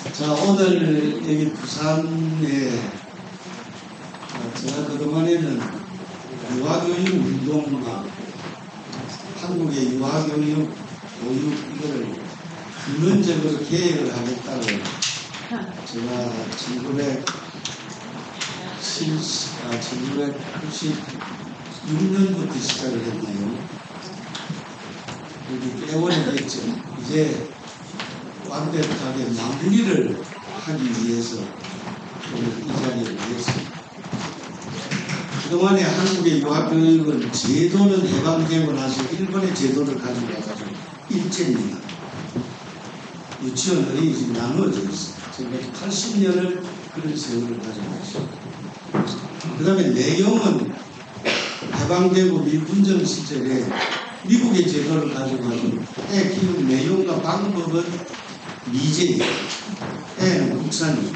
자, 오늘 여기 부산에 제가 그동안에는 유아교육 운동과 한국의 유아교육 교육 이거를 근원적으로 계획을 하겠다고 제가 1996년부터 시작을 했나요? 여기 꽤 오래됐죠. 이제 완벽하게 마무리를 하기 위해서 오늘 이 자리에 모였습니다. 그동안에 한국의 유아교육은 제도는 해방되고 나서 일본의 제도를 가지고 와서 일제입니다. 유치원 어린이집이 나누어져 있어요. 제가 80년을 그런 세월을 가지고 있습니다. 그 다음에 내용은 해방되고 미군정 시절에 미국의 제도를 가지고 와서 애 키우는 내용과 방법은 미제예요. 애는 국산이에요.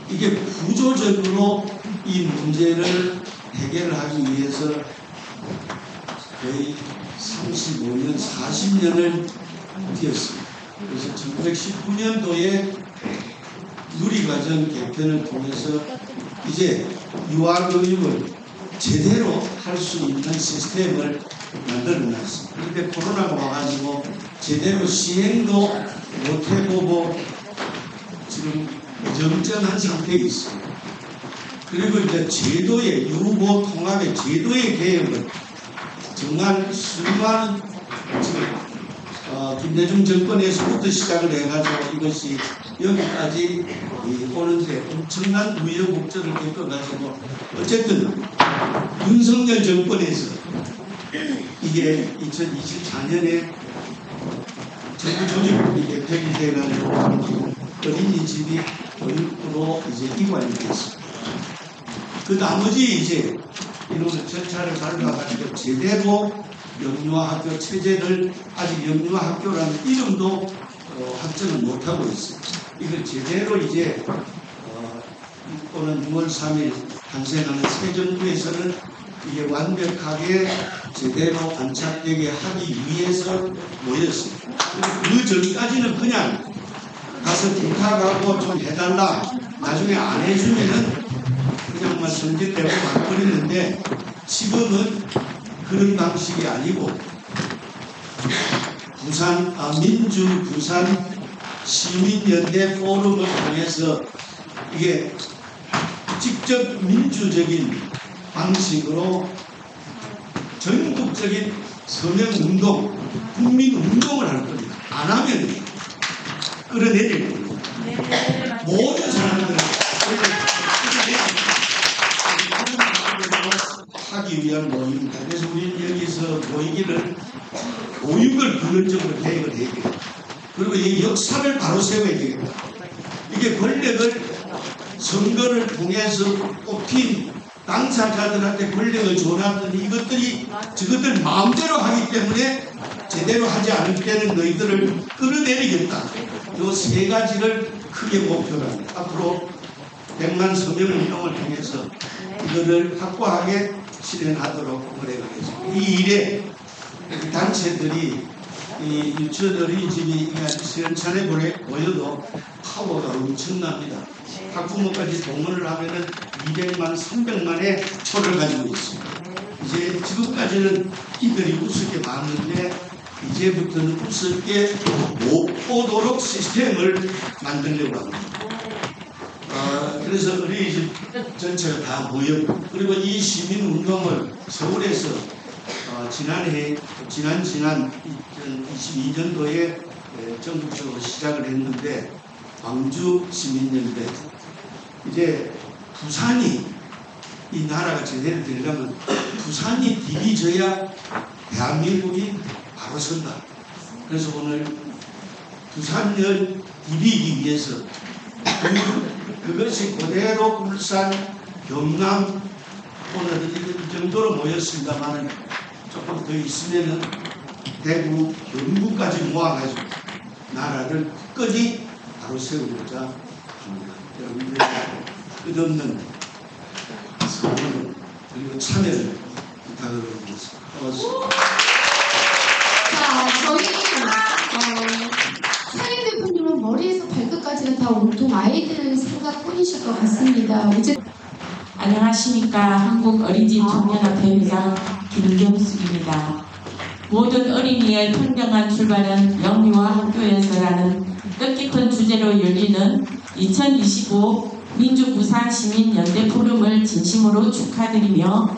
이게 구조적으로 이 문제를 해결을 하기 위해서 거의 35년, 40년을 뛰었습니다. 그래서 1919년도에 누리과정 개편을 통해서 이제 유아교육을 제대로 할 수 있는 시스템을 만들어놨습니다. 그런데 코로나가 와가지고 제대로 시행도 못해보고 지금 정전한 상태에 있습니다. 그리고 이제 제도의 유보 통합의 제도의 개혁은 정말 수많은 지금 김대중 정권에서부터 시작을 해가지고 이것이 여기까지 오는데 엄청난 우여곡절을 겪어가지고 어쨌든 윤석열 정권에서 이게 2024년에 정부 조직국이 개편이 돼가지고 어린이집이 교육부로 이제 이관이 됐습니다. 그 나머지 이제 이런 절차를 밟아가지고 제대로 영유아학교 체제를 아직 영유아학교라는 이름도 확정을 못하고 있습니다. 이걸 제대로 이제 오는 6월 3일 탄생하는 새 정부에서는 이게 완벽하게 제대로 안착되게 하기 위해서 모였습니다. 그 전까지는 그냥 가서 부탁하고 좀 해달라, 나중에 안 해주면은 그냥 성질대로 막버리는데 지금은 그런 방식이 아니고 민주 부산 시민연대 포럼을 통해서 이게 직접 민주적인 방식으로 전국적인 서명운동, 국민운동을 할 겁니다. 안 하면 끌어내릴 겁니다. 모든 사람들을 하기 위한 모임입니다. 그래서 우리는 여기서 모이기를 교육을 근원적으로 계획을 해야 돼요. 그리고 이 역사를 바로 세워야 되겠다. 이게 권력을 선거를 통해서 뽑힌 당사자들한테 권력을 줘놨더니 이것들이 저것들 마음대로 하기 때문에 제대로 하지 않을 때는 너희들을 끌어내리겠다. 이 세 가지를 크게 목표로 합니다. 앞으로 100만 서명운동을 통해서 이거를 확고하게 실행하도록 노력하겠습니다. 이 일에 단체들이 이 유치원 어린이집이 시원찮게 보여도 파워가 엄청납니다. 학부모까지 동원을 하면은 200만, 300만의 초를 가지고 있습니다. 이제 지금까지는 이들이 우습게 봤는데 이제부터는 우습게 못 보도록 시스템을 만들려고 합니다. 그래서 어린이집 전체가 다 모였고, 그리고 이 시민운동을 서울에서 지난 2022년도에 전국적으로 시작을 했는데 광주 시민연대 이제 부산이 이 나라가 제대로 되려면 부산이 디비져야 대한민국이 바로 선다. 그래서 오늘 부산을 디비기 위해서 그것이 그대로 울산, 경남 오늘은 이 정도로 모였습니다만 조금 더 있으면은 대구, 경북까지 모아가지고 나라를 끝까지 바로 세우고자 합니다. 여러분들의 끝없는 성원 그리고 참여를 부탁을 드리겠습니다. 고맙습니다. 자, 저희 사인 대표님은 머리에서 발끝까지 것까지는 다 온통 아이들 생각뿐이실 것 같습니다. 안녕하십니까. 한국어린이집 청년협회 회장 김경숙입니다. 모든 어린이의 평등한 출발은 영유아 학교에서라는 뜻깊은 주제로 열리는 2025 민주부산시민연대 포럼을 진심으로 축하드리며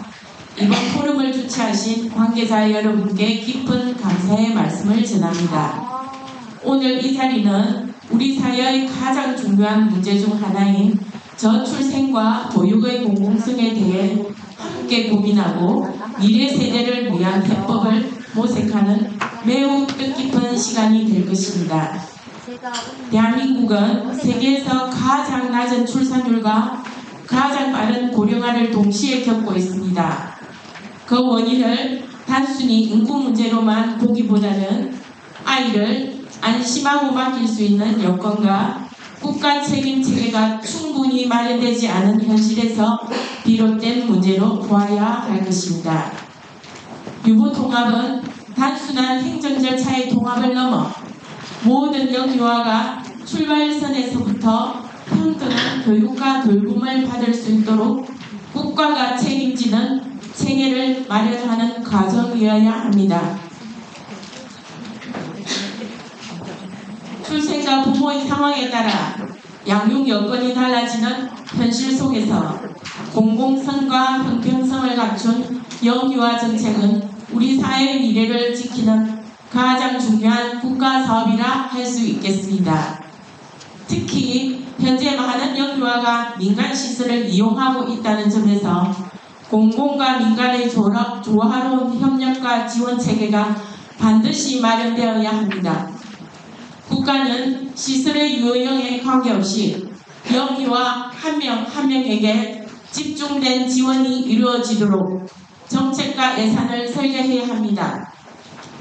이번 포럼을 주최하신 관계자 여러분께 깊은 감사의 말씀을 전합니다. 오늘 이 자리는 우리 사회의 가장 중요한 문제 중 하나인 저출생과 보육의 공공성에 대해 함께 고민하고 미래 세대를 위한 해법을 모색하는 매우 뜻깊은 시간이 될 것입니다. 대한민국은 세계에서 가장 낮은 출산율과 가장 빠른 고령화를 동시에 겪고 있습니다. 그 원인을 단순히 인구 문제로만 보기보다는 아이를 안심하고 맡길 수 있는 여건과 국가 책임 체계가 충분히 마련되지 않은 현실에서 비롯된 문제로 보아야 할 것입니다. 유보 통합은 단순한 행정 절차의 통합을 넘어 모든 영유아가 출발선에서부터 평등한 교육과 돌봄을 받을 수 있도록 국가가 책임지는 체계를 마련하는 과정이어야 합니다. 출생과 부모의 상황에 따라 양육 여건이 달라지는 현실 속에서 공공성과 형평성을 갖춘 영유아 정책은 우리 사회의 미래를 지키는 가장 중요한 국가 사업이라 할 수 있겠습니다. 특히 현재 많은 영유아가 민간 시설을 이용하고 있다는 점에서 공공과 민간의 조화로운 협력과 지원 체계가 반드시 마련되어야 합니다. 국가는 시설의 유형에 관계없이 영유아 한 명 한 명에게 집중된 지원이 이루어지도록 정책과 예산을 설계해야 합니다.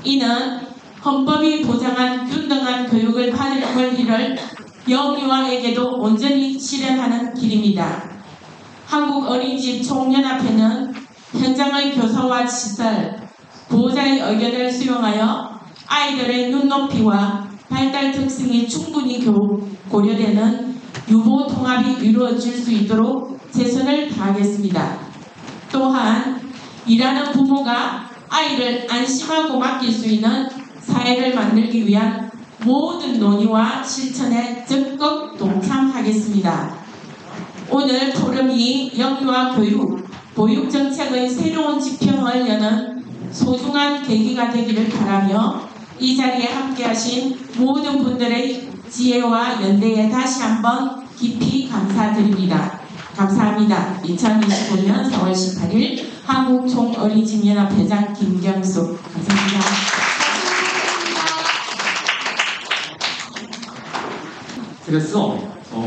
이는 헌법이 보장한 균등한 교육을 받을 권리를 영유아에게도 온전히 실현하는 길입니다. 한국어린이집 총연합회는 현장의 교사와 시설, 보호자의 의견을 수용하여 아이들의 눈높이와 발달 특성이 충분히 고려되는 유보 통합이 이루어질 수 있도록 최선을 다하겠습니다. 또한 일하는 부모가 아이를 안심하고 맡길 수 있는 사회를 만들기 위한 모든 논의와 실천에 적극 동참하겠습니다. 오늘 포럼이 영유아 교육, 보육 정책의 새로운 지평을 여는 소중한 계기가 되기를 바라며 이 자리에 함께하신 모든 분들의 지혜와 연대에 다시 한번 깊이 감사드립니다. 감사합니다. 2025년 4월 18일 한국총어린이집연합회장 김경숙. 감사합니다. 그래서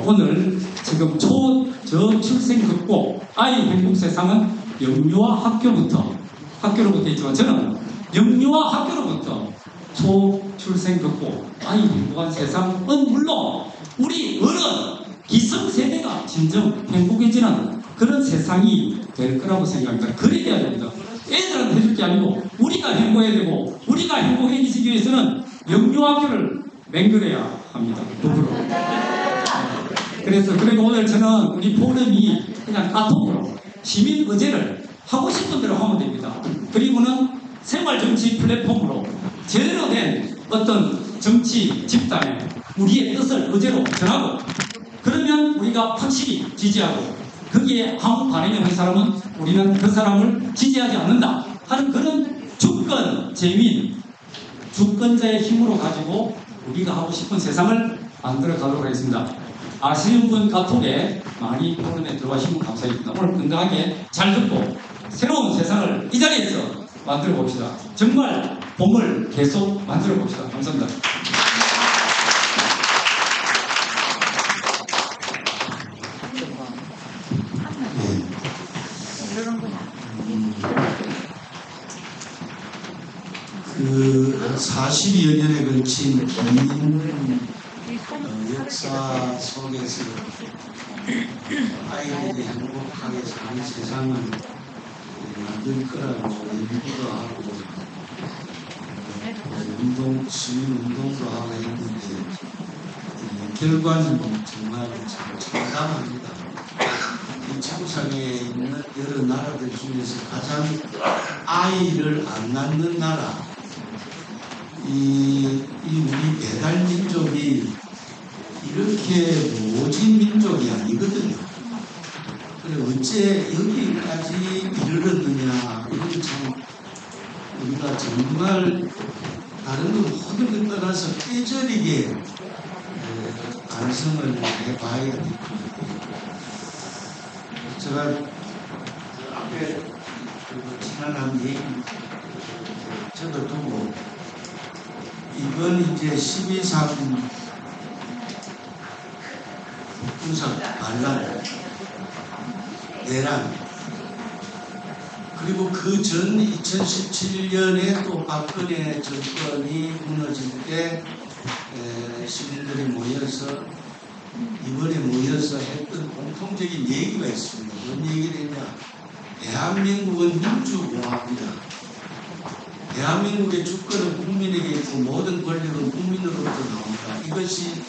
오늘 지금 저출생 극복 아이 행복 세상은 영유아 학교로부터 있지만 저는 영유아 학교로부터 초출생 극복 아이 행복한 세상은 물론 우리 어른 기성세대가 진정 행복해지는 그런 세상이 될 거라고 생각합니다. 그래 돼야 됩니다. 애들한테 해줄 게 아니고 우리가 행복해야 되고 우리가 행복해지기 위해서는 영유아학교를 맹글해야 합니다. 누구로. 그래서 그리고 오늘 저는 우리 포럼이 그냥 카톡으로 시민 의제를 하고 싶은 대로 하면 됩니다. 그리고는 생활정치 플랫폼으로 제대로 된 어떤 정치 집단에 우리의 뜻을 의제로 전하고 그러면 우리가 확실히 지지하고 거기에 아무 반응이 없는 사람은 우리는 그 사람을 지지하지 않는다 하는 그런 주권제민 주권자의 힘으로 가지고 우리가 하고 싶은 세상을 만들어 가도록 하겠습니다. 아시는 분 카톡에 많이 포럼에 들어가시면 감사드립니다. 오늘 건강하게 잘 듣고 새로운 세상을 이 자리에서 만들어 봅시다. 정말 봄을 계속 만들어 봅시다. 감사합니다. 그 40여 년에 걸친 긴 역사 속에서 아이들이 행복하게 사는 세상을 만들 거라고 연구도 하고 시민 운동도 하고 했는데 결과는 정말 참담합니다. 이 지구상에 있는 여러 나라들 중에서 가장 아이를 안 낳는 나라, 이 우리 배달 민족이 이렇게 모진 민족이 아니거든요. 그래 어째 여기까지 이르렀느냐, 이건 참 우리가 정말 다른 것 모든 것 떠나서 꾀저리게 반성을 해봐야 됩니다. 제가 앞에 지난한 얘기 적어두고 이번 이제 12.3 분석 반란 내란, 그리고 그 전 2017년에 또 박근혜 정권이 무너질 때 시민들이 모여서 이번에 모여서 했던 공통적인 얘기가 있습니다. 무슨 얘기를 했냐? 대한민국은 민주공화국이다. 대한민국의 주권은 국민에게 있고 모든 권력은 국민으로부터 나온다. 이것이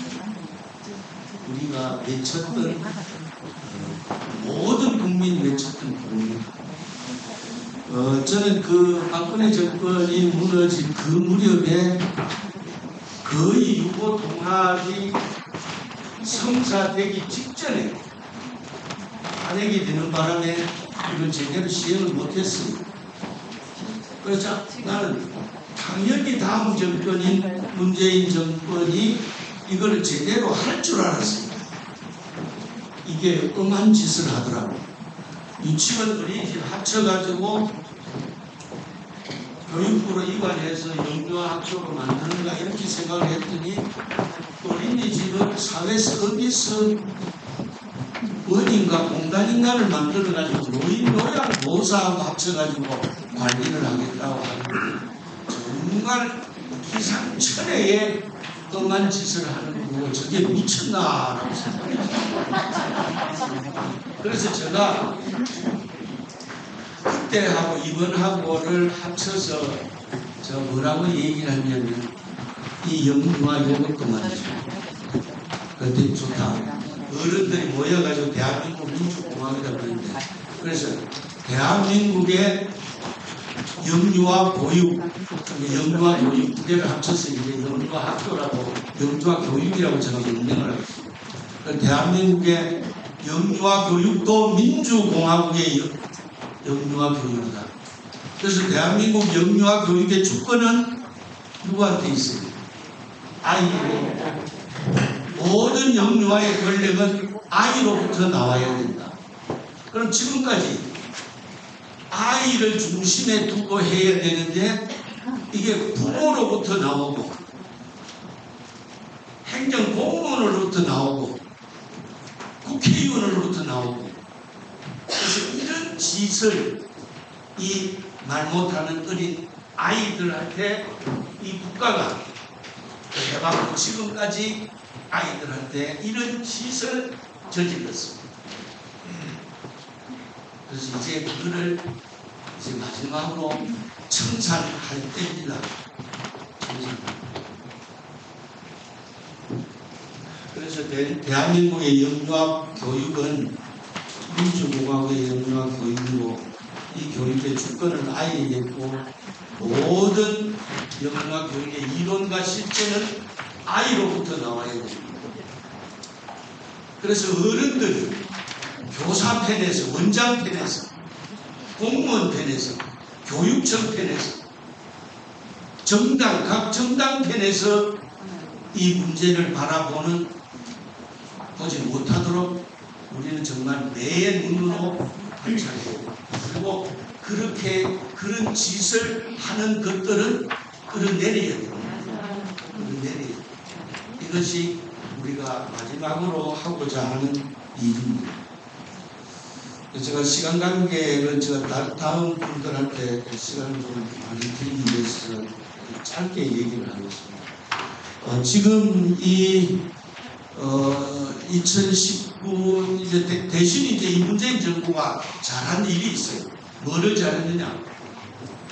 우리가 외쳤던 모든 국민이 외쳤던 구호입니다. 저는 그 박근혜 정권이 무너진 그 무렵에 거의 유보 통합이 성사되기 직전에 탄핵이 되는 바람에 이걸 제대로 시행을 못했습니다. 그래서 나는 당연히 다음 정권인 문재인 정권이 이걸 제대로 할 줄 알았습니다. 이게 엄한 짓을 하더라고요. 유치원 어린이집 합쳐가지고 교육부로 이관해서 영유아 학교로 만드는가 이렇게 생각을 했더니 어린이집은 사회 서비스 원인가 공단인가를 만들어가지고 노인 요양 보호사하고 합쳐가지고 관리를 하겠다고 하는 정말 기상천외의 엄한 짓을 하는 거고 저게 미쳤나라고 생각했어요. 그래서 제가 그때하고 이번하고를 합쳐서 저 뭐라고 얘기를 하냐면 이 영유아 요거 그만이죠. 그때 좋다. 어른들이 모여가지고 대한민국 민주공화국이라고 그러는데, 그래서 대한민국의 영유아 보육, 영유아 교육 두 개를 합쳐서 이제 영유아 학교라고, 영유아 교육이라고 제가 명명을 하고 있습니다. 대한민국의 영유아 교육도 민주공화국의 영유아 교육이다. 그래서 대한민국 영유아 교육의 주권은 누구한테 있어요? 아이에게. 모든 영유아의 권력은 아이로부터 나와야 된다. 그럼 지금까지 아이를 중심에 두고 해야 되는데 이게 부모로부터 나오고 행정공무원으로부터 나오고 국회의원으로부터 나오고, 그래서 이런 짓을 이 말 못하는 어린 아이들한테 이 국가가 해봤고 지금까지 아이들한테 이런 짓을 저질렀습니다. 그래서 이제 그거를 이제 마지막으로 청산할 때입니다. 그래서 대한민국의 영유아 교육은 민주공화국의 영유아 교육이고 이 교육의 주권은 아이에게 있고 모든 영유아 교육의 이론과 실제는 아이로부터 나와야 됩니다. 그래서 어른들이 교사 편에서, 원장 편에서, 공무원 편에서, 교육청 편에서, 각 정당 편에서 이 문제를 보지 못하도록 우리는 정말 내 눈으로 관찰해야 됩니다. 그리고 그런 짓을 하는 것들은 끌어내려야 됩니다. 이것이 우리가 마지막으로 하고자 하는 일입니다. 제가 시간 관계를 제가 다음 분들한테 시간을 좀 많이 드리기 위해서 짧게 얘기를 하겠습니다. 지금 이 2019 이제 대신 이제 이 문재인 정부가 잘한 일이 있어요. 뭐를 잘했느냐?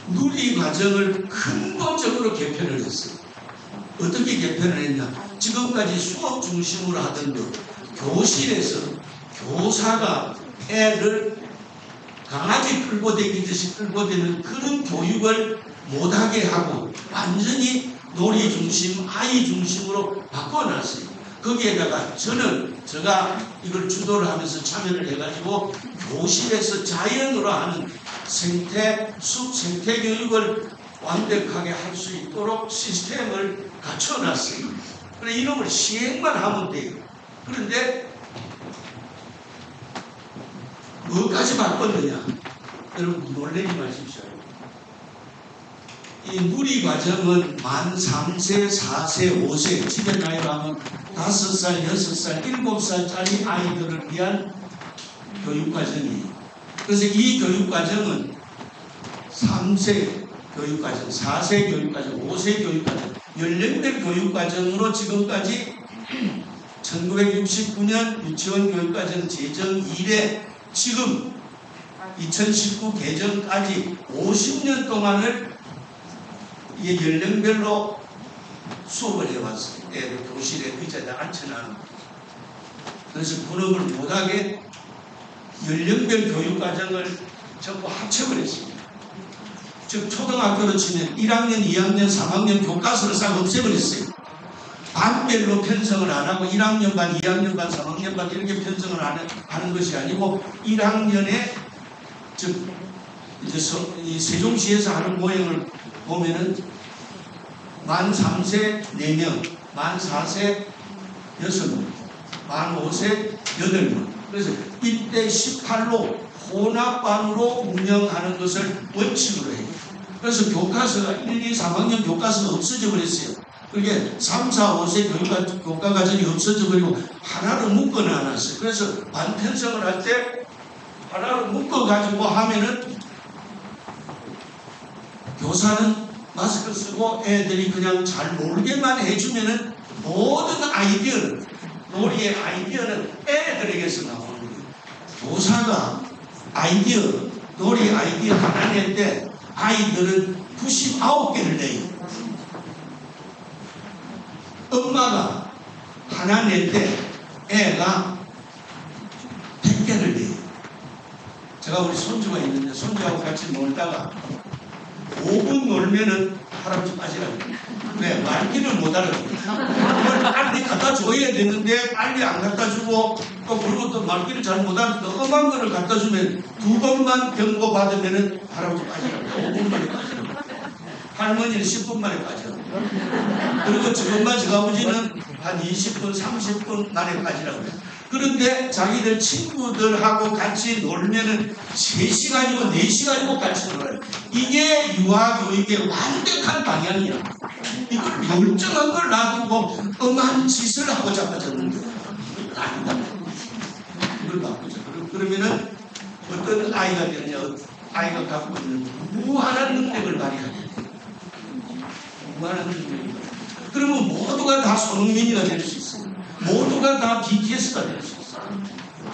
누리 과정을 근본적으로 개편을 했어요. 어떻게 개편을 했냐? 지금까지 수업 중심으로 하던 것, 교실에서 교사가 애를 강아지 끌고 다니듯이 끌고 다니는 그런 교육을 못하게 하고 완전히 놀이 중심, 아이 중심으로 바꿔놨어요. 거기에다가 제가 이걸 주도를 하면서 참여를 해가지고 교실에서 자연으로 하는 숲 생태 교육을 완벽하게 할 수 있도록 시스템을 갖춰놨어요. 그래 이놈을 시행만 하면 돼요. 그런데 뭐까지 바꿨느냐? 여러분 놀라지 마십시오. 이 누리 과정은 만 3세, 4세, 5세 집에 나이로 하면 5살, 6살, 7살짜리 아이들을 위한 교육과정이에요. 그래서 이 교육과정은 3세 교육과정, 4세 교육과정, 5세 교육과정, 연령별 교육과정으로 지금까지 1969년 유치원 교육과정 제정 이래 지금 2019 개정까지 50년 동안을 이게 연령별로 수업을 해왔어요. 애들 교실에 의자에 앉혀놔놓고. 그래서 분업을 못하게 연령별 교육과정을 전부 합쳐을 했습니다. 즉 초등학교로 치면 1학년, 2학년, 3학년 교과서를 싹 없애버렸어요. 반별로 편성을 안 하고 1학년 반, 2학년 반, 3학년 반 이렇게 편성을 하는 것이 아니고 1학년에 즉 이제 세종시에서 하는 모형을 보면은 만 3세 4명, 만 4세 6명, 만 5세 8명. 그래서 1대 18로 혼합반으로 운영하는 것을 원칙으로 해요. 그래서 교과서가 1, 2, 3학년 교과서가 없어져 버렸어요. 그게 3, 4, 5세 교과과정이 없어져 버리고 하나로 묶어놔놨어요. 그래서 반편성을 할 때 하나로 묶어가지고 하면은 교사는 마스크 쓰고 애들이 그냥 잘 놀게만 해주면은 모든 아이디어는, 놀이의 아이디어는 애들에게서 나오는 거예요. 교사가 놀이 아이디어 하나 낼 때 아이들은 99개를 내요. 엄마가 하나 낼 때 애가 100개를 내요. 제가 우리 손주가 있는데 손주하고 같이 놀다가 5분 놀면은 할아버지 빠지라고. 왜? 말귀를 못 알아듣고. 그걸 빨리 갖다 줘야 되는데 빨리 안 갖다 주고 또 그리고 또 말귀를 잘 못 알아듣고 엄한 거를 갖다 주면 2번만 경고 받으면은 할아버지 빠지라고. 5분 만에 빠지라고. 할머니는 10분 만에 빠지라고. 그리고 저것만 저 아버지는 한 20분, 30분 만에 빠지라고. 그런데 자기들 친구들하고 같이 놀면은 3시간이고 4시간이고 같이 놀아요. 이게 유아교육의 완벽한 방향이야. 이걸 멀쩡한 걸 놔두고 엄한 짓을 하고 잡아줬는데 아니다. 이걸 바꾸자. 그러면은 어떤 아이가 되느냐? 아이가 갖고 있는 무한한 능력을 발휘하게 돼. 무한한 능력을. 그러면 모두가 다 손흥민이가 될 수 있어요. 모두가 다 BTS가 될 수 있어요.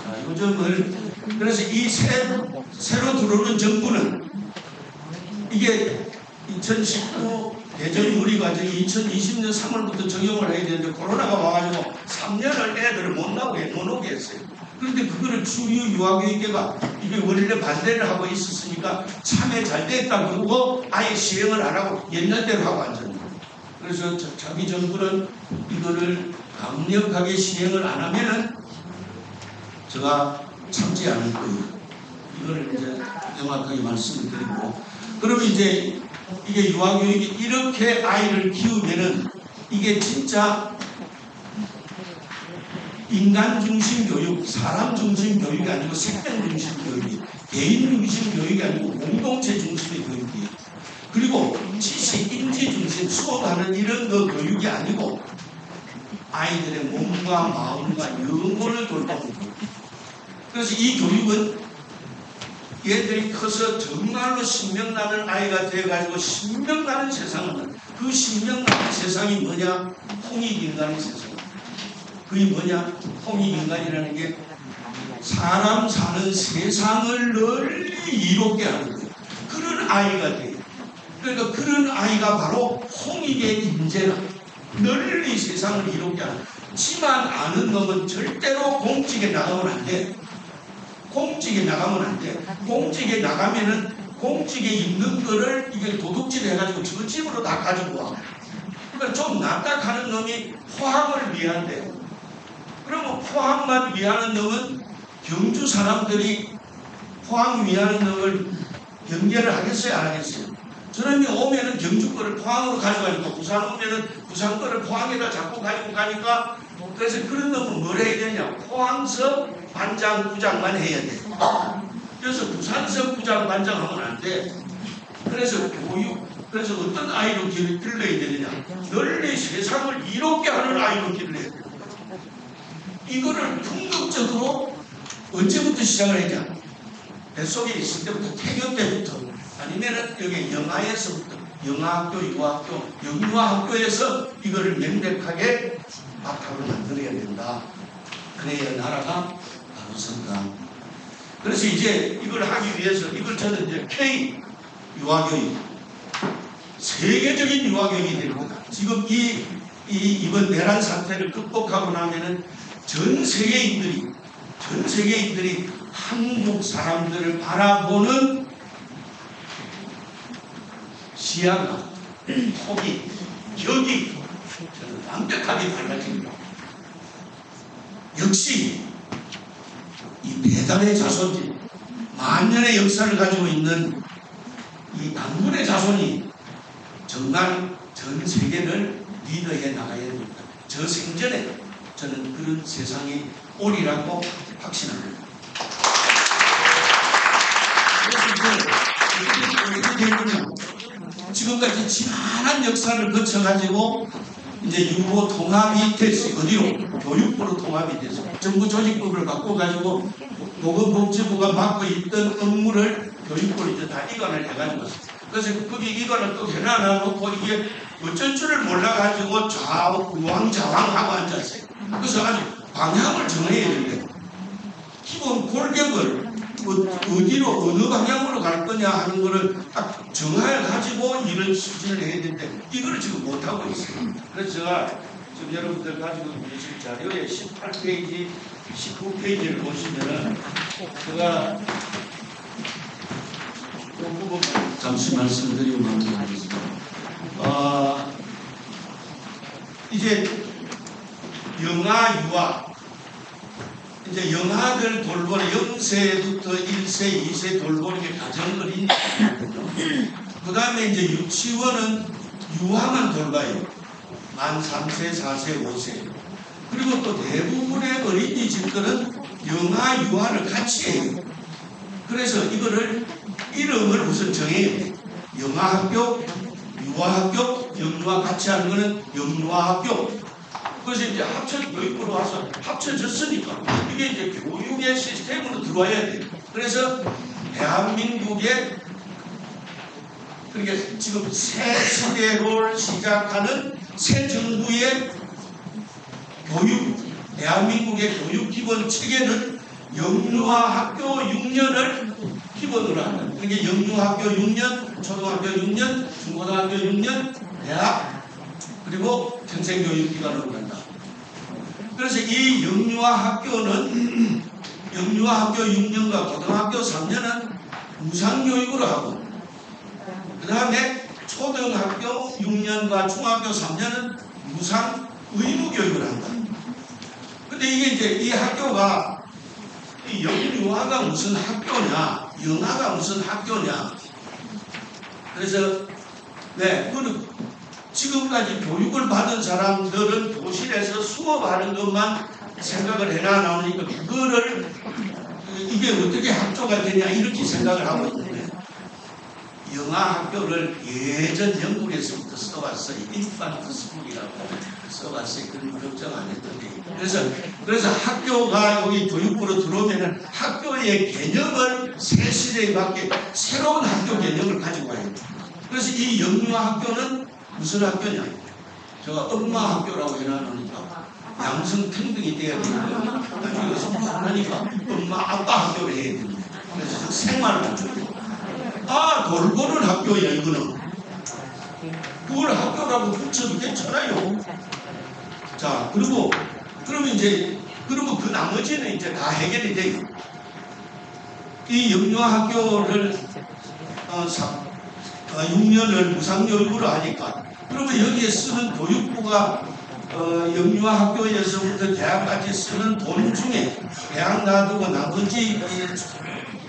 자, 요즘을 그래서 이 새로 들어오는 정부는 이게 2019 대전 누리 과정이 2020년 3월부터 적용을 해야 되는데 코로나가 와가지고 3년을 애들을 못 오게 했어요. 그런데 그거를 주류 유아교육계가 이게 원래 반대를 하고 있었으니까 참에 잘 됐다 그러고 아예 시행을 안 하고 옛날대로 하고 앉았는데 그래서 자기 정부는 이거를 강력하게 시행을 안 하면은 제가 참지 않을 거예요. 이거를 이제 명확하게 말씀을 드리고 그러면 이제 이게 유아교육이 이렇게 아이를 키우면은 이게 진짜 인간 중심 교육, 사람 중심 교육이 아니고 생명 중심 교육이, 개인 중심 교육이 아니고 공동체 중심의 교육이에요. 그리고 지식, 인지 중심, 수업하는 이런 거 교육이 아니고 아이들의 몸과 마음과 영혼을 돌보는 교육. 그래서 이 교육은 얘들이 커서 정말로 신명나는 아이가 되어가지고 신명나는 세상을, 그 신명나는 세상이 뭐냐? 홍익인간의 세상. 그게 뭐냐? 홍익인간이라는 게 사람 사는 세상을 널리 이롭게 하는 거예요. 그런 아이가 돼요. 그러니까 그런 아이가 바로 홍익의 임재라. 널리 세상을 이롭게 하는 지만 아는 놈은 절대로 공직에 나가면 안 돼. 공직에 나가면 안 돼. 공직에 나가면은 공직에 있는 거를 이게 도둑질 해가지고 저 집으로 다 가지고 와. 그러니까 좀 납작하는 놈이 포항을 위한대. 그러면 포항만 위하는 놈은 경주 사람들이 포항 위하는 놈을 경계를 하겠어요? 안 하겠어요? 저놈이 오면은 경주 거를 포항으로 가져가니까 부산 오면은 부산 거를 포항에다 자꾸 가지고 가니까 그래서 그런 놈은 뭘 해야 되냐? 포항서 반장 부장만 해야 돼. 그래서 부산서 부장 반장하면 안 돼. 그래서 그래서 어떤 아이로 길러야 되느냐? 널리 세상을 이롭게 하는 아이로 길러야 돼. 이거를 궁극적으로 언제부터 시작을 했냐? 뱃속에 있을 때부터 태교 때부터 아니면은 여기 영아에서부터 영아학교, 유아학교, 영유아학교에서 이거를 명백하게 바탕을 만들어야 된다. 그래야 나라가 바로 선다. 그래서 이제 이걸 하기 위해서 이걸 저는 이제 K 유아교육, 세계적인 유아교육이 됩니다. 지금 이번 내란 사태를 극복하고 나면은 전 세계인들이 한국 사람들을 바라보는 시야가, 폭이, 격이 저는 완벽하게 달라집니다. 역시 이 대단의 자손이 만년의 역사를 가지고 있는 이 당군의 자손이 정말 전 세계를 리더해 나가야 됩니다. 저 생전에 저는 그런 세상이 오리라고 확신합니다. 그래서 이제 어떻게 되느냐? 지금까지 지난한 역사를 거쳐가지고 이제 유보 통합이 됐어요. 어디로? 교육부로 통합이 돼서 정부 조직법을 바꿔가지고 보건복지부가 맡고 있던 업무를 교육부로 이제 다 이관을 해가지고 그래서 거기 이관을 또 해놔놓고 이게 어쩔 줄을 몰라가지고 우왕좌왕하고 앉았어요. 그래서 아주 방향을 정해야 되는데 기본 골격을 어디로 어느 방향으로 갈 거냐 하는 거를 딱 정할 가지고 이런 수준을 해야 되는데 이거를 지금 못하고 있어요. 그래서 제가 지금 여러분들 가지고 계실 자료에 18페이지 19페이지를 보시면은 제가 그 부분 잠시 말씀드리고 마무리하겠습니다. 이제 영아 유아 이제 영아들 돌보는 0세부터 1세, 2세 돌보는 게 가장 어린 그 다음에 이제 유치원은 유아만 돌봐요. 만 3세, 4세, 5세. 그리고 또 대부분의 어린이집들은 영아, 유아를 같이 해요. 그래서 이거를 이름을 우선 정해야 돼요. 영아학교, 유아학교, 영유아 같이 하는 거는 영유아학교. 그래서 이제 교육부로 와서 합쳐졌으니까 이게 이제 교육의 시스템으로 들어와야 돼요. 그래서 대한민국의 그러니까 지금 새 시대를 시작하는 새 정부의 대한민국의 교육 기본 체계는 영유아학교 6년을 기본으로 한다. 그러니까 영유아학교 6년, 초등학교 6년, 중고등학교 6년, 대학 그리고 평생교육기관으로 간다. 그래서 이 영유아학교는 영유아학교 6년과 고등학교 3년은 무상교육으로 하고 그 다음에 초등학교 6년과 중학교 3년은 무상 의무교육을 한다. 근데 이게 이제 이 학교가 이 영유아가 무슨 학교냐, 영아가 무슨 학교냐. 그래서 지금까지 교육을 받은 사람들은 교실에서 수업하는 것만 생각을 해놔 나오니까 그거를 이게 어떻게 학교가 되냐 이렇게 생각을 하고 있는데 영아학교를 예전 영국에서부터 써왔어요. 인판트 스쿨이라고 써왔어요. 그런 걱정 안 했던데 그래서 학교가 여기 교육부로 들어오면은 학교의 개념을 새 시대에 맞게 새로운 학교 개념을 가지고 와요. 그래서 이 영유아학교는 무슨 학교냐? 제가 엄마 학교라고 해놔놓으니까 양성평등이 돼야 되는데 나중에 성공하니까 엄마 아빠 학교를 해야 됩니다. 그래서 생활을 하죠. 돌보는 학교야 이거는. 그걸 학교라고 붙여도 괜찮아요. 자, 그리고 그러면 그 나머지는 이제 다 해결이 돼요. 이 영유아 학교를 6년을 무상교육으로 하니까, 그러면 여기에 쓰는 교육부가 영유아 학교에서부터 대학까지 쓰는 돈 중에 대학 놔두고 나머지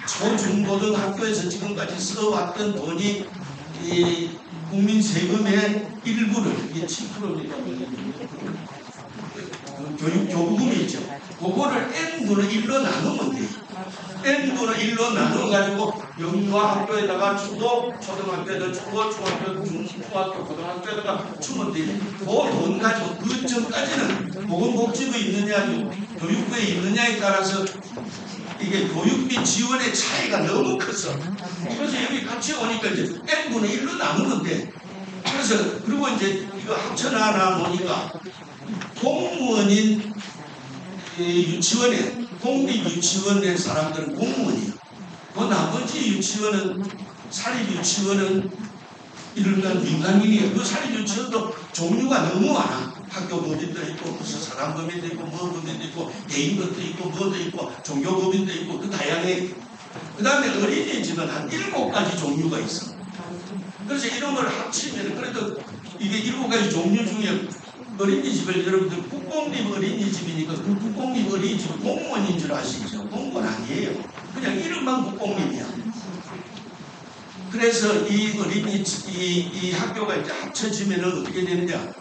초중고등학교에서 지금까지 써왔던 돈이 이 국민 세금의 일부를, 이게 7%입니다. 교부금이 있죠. 그거를 n분의 1로 나누면 돼요. n분의 1로 나눠가지고 영유아 학교에다가 주고, 초등학교에다 주고, 중학교, 중학교, 고등학교에다가 주면 돼요. 그 돈 가지고 그 전까지는 보건복지부에 있느냐, 교육부에 있느냐에 따라서 이게 교육비 지원의 차이가 너무 컸어. 그래서 여기 같이 오니까 이제 n분의 1로 나누면 돼. 그래서 그리고 이제 이거 합쳐놔 보니까 공무원인 유치원에, 공립 유치원의 사람들은 공무원이에요. 그 나머지 유치원은, 사립 유치원은 이런 민간인이에요. 그 사립 유치원도 종류가 너무 많아. 학교 법인도 있고, 무슨 사람 법인도 있고, 뭐 법인도 있고, 개인 것도 있고, 뭐도 있고, 종교 법인도 있고, 그 다양해. 그 다음에 어린이집은 한 7가지 종류가 있어. 그래서 이런 걸 합치면, 그래도 이게 7가지 종류 중에 어린이집을 여러분들 국공립 어린이집이니까 그 국공립 어린이집은 공무원인 줄 아시죠? 공무원 아니에요. 그냥 이름만 국공립이야. 그래서 이 학교가 이제 합쳐지면 어떻게 되느냐?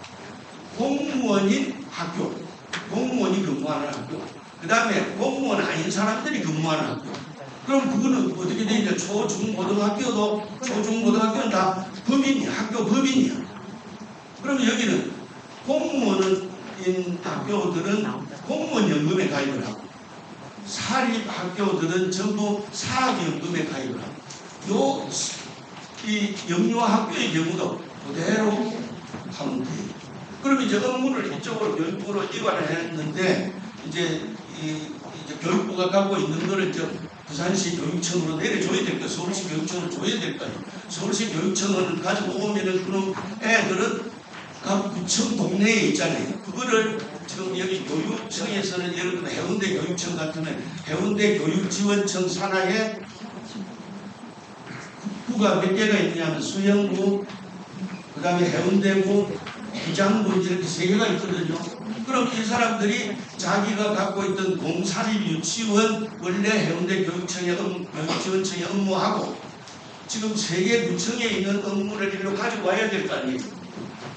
공무원인 학교, 공무원이 근무하는 학교, 그 다음에 공무원 아닌 사람들이 근무하는 학교. 그럼 그거는 어떻게 되느냐? 초중고등학교도, 초중고등학교는 다 법인이야. 학교 법인이야. 그럼 여기는 공무원인 학교들은 공무원연금에 가입을 하고, 사립학교들은 전부 사학연금에 가입을 하고, 이 영유아 학교의 경우도 그대로 하면 돼요. 그럼 이제 업무를 이쪽으로 교육부로 이관을 했는데, 이제 교육부가 갖고 있는 거를 부산시 교육청으로 내려줘야 될 거예요. 서울시 교육청으로 줘야 될 거예요. 서울시 교육청을 가지고 오면은 그럼 애들은 각 구청 동네에 있잖아요. 그거를 지금 여기 교육청에서는 예를 들면 해운대 교육청 같으면 해운대 교육지원청 산하에 구가 몇 개가 있냐면 수영구, 그 다음에 해운대구, 기장구 이렇게 3개가 있거든요. 그럼 이 사람들이 자기가 갖고 있던 공사립 유치원 원래 해운대 교육지원청에 업무하고 지금 3개 구청에 있는 업무를 일로 가지고 와야 될 거 아니에요.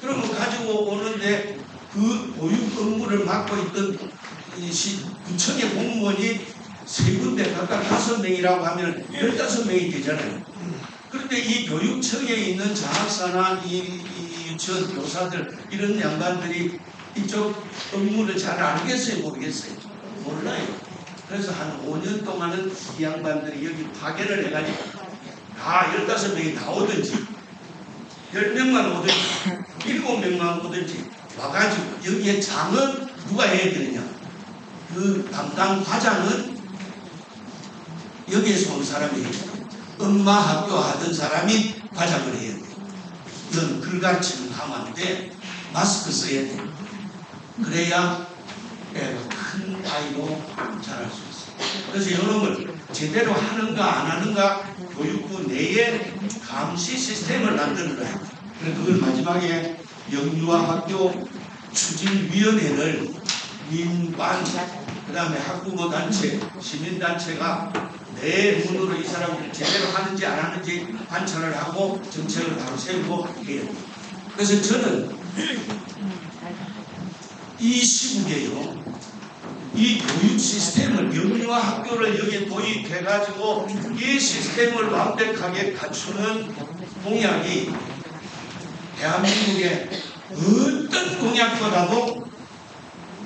그러면 가지고 오는데 그 보육 업무를 맡고 있던 구청의 공무원이 3군데 각각 5명이라고 하면 15명이 되잖아요. 그런데 이 교육청에 있는 장학사나 이 유치원 교사들 이런 양반들이 이쪽 업무를 잘 알겠어요? 모르겠어요? 몰라요. 그래서 한 5년 동안은 이 양반들이 여기 파견을 해가지고 다 15명이 나오든지 10명만 오든지 7명만 오든지 와가지고 여기에 장은 누가 해야 되느냐? 그 담당 과장은 여기에서 온 사람이 해야 돼요. 엄마 학교 하던 사람이 과장을 해야 돼요. 넌 글가르치는 하면 안 돼. 마스크 써야 돼. 그래야 애가 큰 아이로 자랄 수 있어요. 그래서 이런 걸 제대로 하는가 안 하는가 교육부 내에 감시 시스템을 만드는 거예요. 그래서 그걸 마지막에 영유아 학교 추진위원회를 민관, 그 다음에 학부모 단체, 시민단체가 내 눈으로 이 사람들이 제대로 하는지 안 하는지 관찰을 하고 정책을 바로 세우고 해요. 그래서 저는 이 시국에요, 이 교육 시스템을, 영유아 학교를 여기에 도입해가지고 이 시스템을 완벽하게 갖추는 공약이 대한민국의 어떤 공약보다도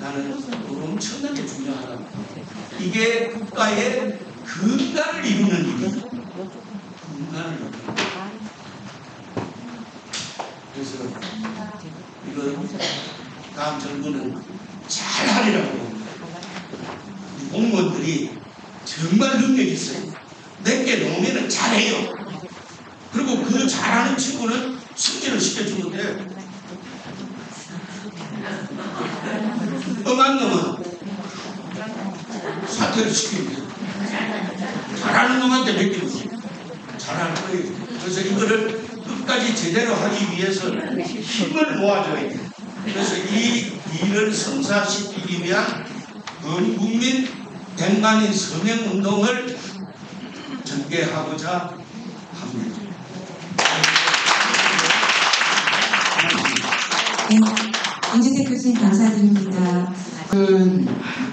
나는 엄청나게 중요하다. 이게 국가의 근간을 이루는 일이에요. 근간을 이루는 일. 그래서 이거 다음 정부는 잘하리라고 봅니다. 공무원들이 정말 능력이 있어요. 몇 개 놓으면 잘해요. 그리고 그 잘하는 친구는 승진을 시켜주는데 엄한 놈은 사퇴를 시킵니다. 잘하는 놈한테 맡기는 거예요. 잘할 거예요. 그래서 이거를 끝까지 제대로 하기 위해서는 힘을 모아줘야 돼요. 그래서 이 일을 성사시키기 위한 전국민 100만인 서명운동을 전개하고자 합니다. 네, 임재택 교수님 감사드립니다.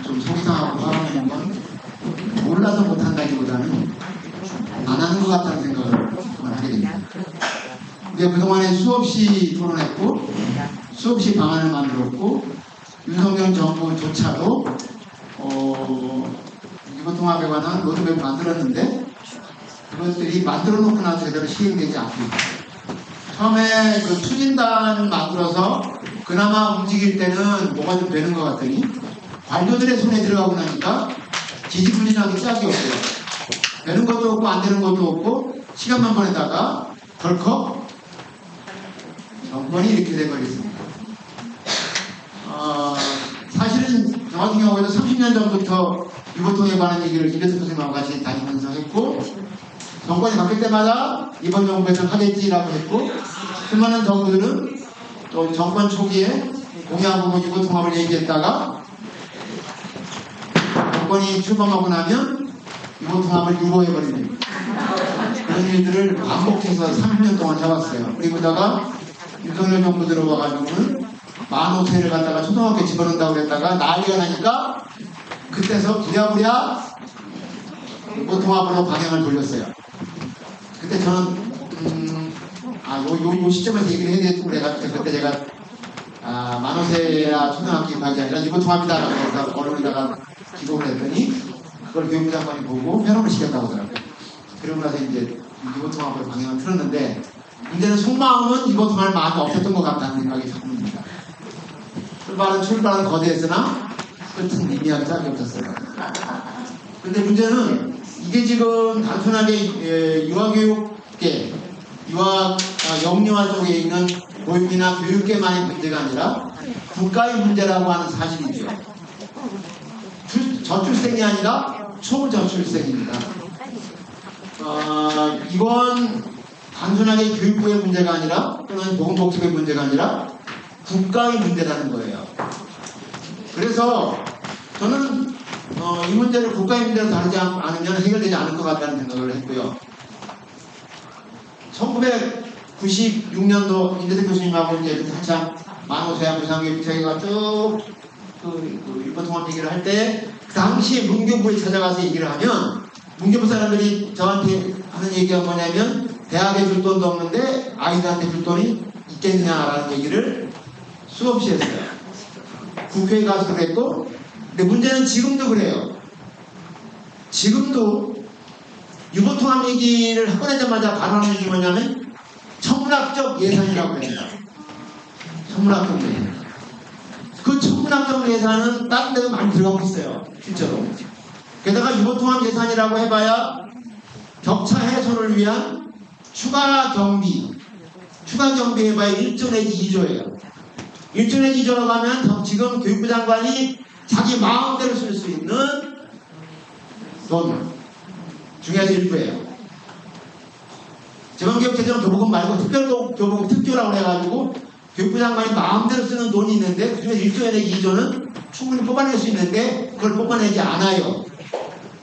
좀 속상하고 화나는 건 몰라서 못한다기보다는 안 하는 것 같다는 생각을 하게 됩니다. 우리가 그동안에 수없이 토론했고 수없이 방안을 만들었고 윤석열 정부조차도 유보통합에 관한 로드맵을 만들었는데 그것들이 만들어 놓고 나서 제대로 시행되지 않습니다. 처음에 그 추진단을 만들어서 그나마 움직일 때는 뭐가 좀 되는 것 같더니 관료들의 손에 들어가고 나니까 지지부진하게 짝이 없어요. 되는 것도 없고 안 되는 것도 없고 시간만 보내다가 덜컥 정권이 이렇게 돼버렸습니다. 사실은 저 같은 경우에도 30년 전부터 유보통에 관한 얘기를 김대중 선생님하고 같이 다니면서 했고 정권이 바뀔 때마다 이번 정부에서 하겠지라고 했고 수많은 정부들은 또 정권 초기에 공약하고 유보통합을 얘기했다가 정권이 출범하고 나면 유보통합을 유보해버리는 그런 일들을 반복해서 30년 동안 해왔어요. 그리고다가 윤석열 정부 들어와가지고는 만호세를 갖다가 초등학교 집어넣는다고 그랬다가 난리가 나니까 그때서 부랴부랴 유보통합으로 방향을 돌렸어요. 그때 저는 요 시점에서 얘기를 해야 되겠고 그때 제가 만호세야 초등학교 가기 아니라 유보통합이다라고 해서 언론에다가 기록을 했더니 그걸 교육부 장관이 보고 회론을 시켰다고 하더라고요. 그러고 나서 이제 유보통합으로 방향을 틀었는데 문제는 속마음은 유보통합을 많이 없앴던 것 같다는 생각이 듭니다. 출발은 거대했으나 끝은 미미하게 짝이 없었어요. 근데 문제는 이게 지금 단순하게 유아교육계, 영유아 쪽에 있는 교육이나 교육계만의 문제가 아니라 국가의 문제라고 하는 사실이죠. 저출생이 아니라 초저출생입니다. 이건 단순하게 교육부의 문제가 아니라 또는 보건복지부의 문제가 아니라 국가의 문제라는 거예요. 그래서 저는 이 문제를 국가의 문제로 다루지 않으면 해결되지 않을 것 같다는 생각을 했고요. 1996년도 임대택 교수님하고 이제 한참 만호세야 무상교육체계가 쭉 유보통합 얘기를 할 때 그 당시에 문교부에 찾아가서 얘기를 하면 문교부 사람들이 저한테 하는 얘기가 뭐냐면 대학에 줄 돈도 없는데 아이들한테 줄 돈이 있겠냐라는 얘기를 수없이 했어요. 국회에 가서 그랬고 근데 문제는 지금도 그래요. 지금도 유보통합 얘기를 꺼내자마자 바로 하는 얘기 뭐냐면 천문학적 예산이라고 합니다. 천문학적 예산. 그 천문학적 예산은 다른 데도 많이 들어가고 있어요. 실제로. 게다가 유보통합 예산이라고 해봐야 격차 해소를 위한 추가 경비 해봐야 1조 내지 2조예요. 1조 내지 2조라고 하면 지금 교육부 장관이 자기 마음대로 쓸 수 있는 돈 중에서 일부예요. 재정기업재정 교부금 말고 특별교부금 특교라고 해가지고 교육부 장관이 마음대로 쓰는 돈이 있는데 그중에 1조 내지 2조는 충분히 뽑아낼 수 있는데 그걸 뽑아내지 않아요.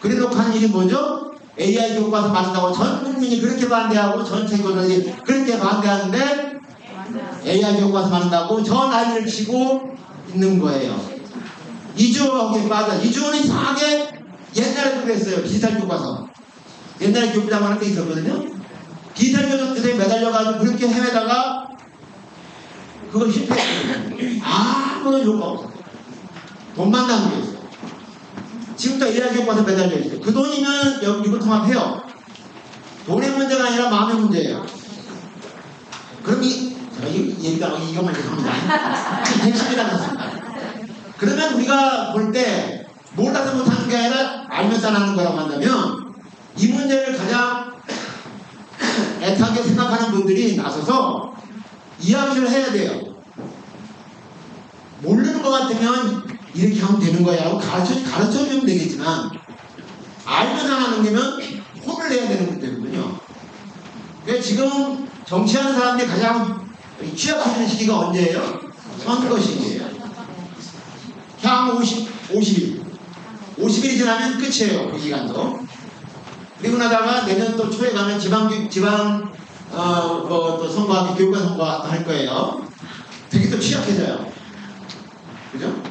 그래놓고 하는 일이 뭐죠? AI 교과서 만든다고 전 국민이 그렇게 반대하고 전체 교사들이 그렇게 반대하는데 AI 교과서 만든다고 저 난리를 치고 있는 거예요. 2조에 빠져. 2조는 이상하게 옛날에도 그랬어요. 디지털 교과서. 옛날에 교육부 장관 할 때 있었거든요. 디지털 교과서에 매달려가지고 그렇게 헤매다가 그거 실패했어요. 아무런 효과 없어요. 돈만 낭비했어요. 지금도 AI 교과서 매달려 있어요. 그 돈이면 여기 유보통합해요. 돈의 문제가 아니라 마음의 문제예요. 그럼 이것만 죄송합니다. 핵심이라는 것입니다. 그러면 우리가 볼 때 몰라서 못하는 게 아니라 알면서 안 하는 거라고 한다면 이 문제를 가장 애타게 생각하는 분들이 나서서 이야기를 해야 돼요. 모르는 것 같으면 이렇게 하면 되는 거야 하고 가르쳐주면 되겠지만 알면 안 하는 거면 혼을 내야 되는 거기 때문에요. 그러니까 지금 정치하는 사람들이 가장 취약해지는 시기가 언제예요? 선거 시기예요. 향 50일. 50일이 지나면 끝이에요. 그 기간도. 그리고 나다가 내년 또 초에 가면 또 선거가, 교육관 선거가 할 거예요. 되게 또 취약해져요. 그죠?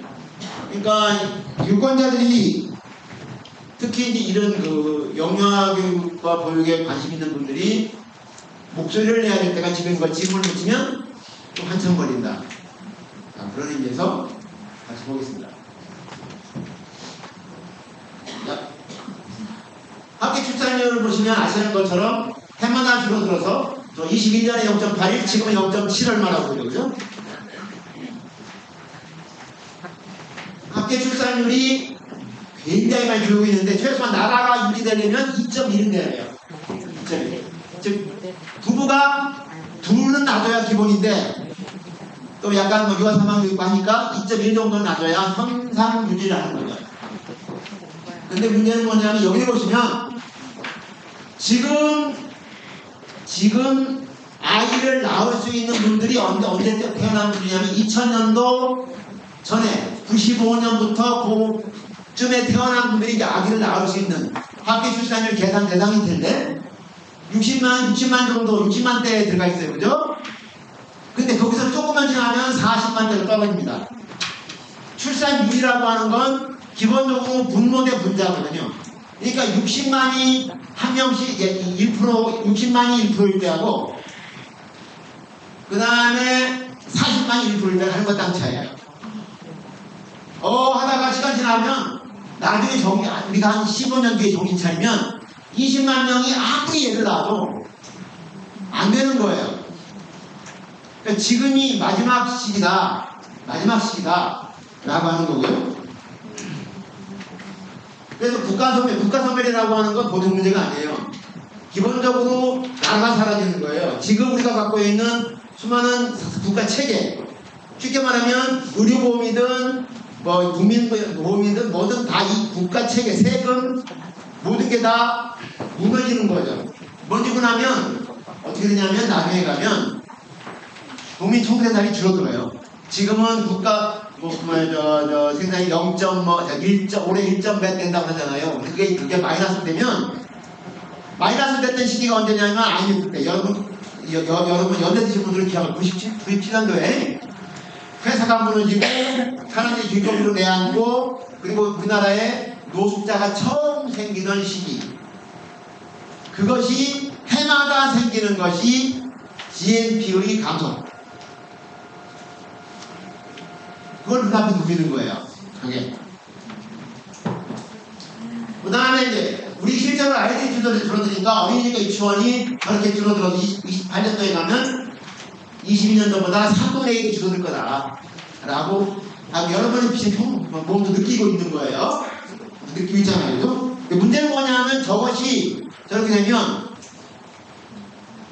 그러니까 유권자들이 특히 이제 이런 그 영유아교육과 보육에 관심 있는 분들이 목소리를 내야 될 때가 지금 이걸 지금을 놓치면 또 한참 걸린다. 자, 그런 의미에서 다시 보겠습니다. 자, 학기 출산율을 보시면 아시는 것처럼 해마다 줄어들어서 21년에 0.81, 지금은 0.7 얼마라고 그러죠, 그죠? 학기 출산율이 굉장히 많이 줄고 있는데 최소한 나라가 유지되려면 2.1은 돼야 돼요. 2.1. 즉 부부가 둘은 놔줘야 기본인데 또 약간 뭐 유아 사망도 있고 하니까 2.1 정도는 놔줘야 항상 유지를 하는 거죠. 근데 문제는 뭐냐면 여기 보시면 지금 아이를 낳을 수 있는 분들이 언제 태어난 분이냐면 2000년도 전에 95년부터 그쯤에 태어난 분들이 이제 아기를 낳을 수 있는 학기 출산율 계산 대상일 텐데 60만 정도 60만대에 들어가 있어요. 그죠? 근데 거기서 조금만 지나면 40만대로 떨어집니다. 출산율이라고 하는 건 기본적으로 분모 대 분자거든요. 그러니까 60만이 한 명씩 1%, 60만이 1%일 때하고 그 다음에 40만이 1%일 때 하는 것 딱 차이예요. 하다가 시간 지나면 나중에 우리가 한 15년 뒤에 정신 차리면 20만 명이 아무리 얘를 낳아도 안 되는 거예요. 그러니까 지금이 마지막 시기다 라고 하는 거고요. 그래서 국가소멸이라고 하는 건 보통 문제가 아니에요. 기본적으로 나라가 사라지는 거예요. 지금 우리가 갖고 있는 수많은 국가 체계, 쉽게 말하면 의료보험이든 뭐 국민보험이든 뭐든 다 이 국가 체계, 세금 모든 게 다 무너지는 거죠. 무너지고 나면 어떻게 되냐면 나중에 가면 국민 총생산이 줄어들어요. 지금은 국가 생산이 0.1 올해 1.몇 된다고 하잖아요. 그게 마이너스 되면 마이너스 됐던 시기가 언제냐면 아니 때 여러분 연대 드신 분들은 기억을 97년도에 회사가 무너지고 사람들이 뒷거리로 내앉고 그리고 우리나라에 노숙자가 처음 생기던 시기, 그것이 해마다 생기는 것이 GNP의 감소. 그걸 눈앞에 두고 있는 거예요. 그게. 그 다음에 이제 우리 실제로 아이들이 줄어드니까 어린이니까 유치원이 저렇게 줄어들어서 28년도에 가면 22년도보다 3분의 1이 줄어들 거다 라고 여러분의 몸도 느끼고 있는 거예요. 느끼고 있잖아요. 그죠? 문제는 뭐냐면 저것이 저렇게 되면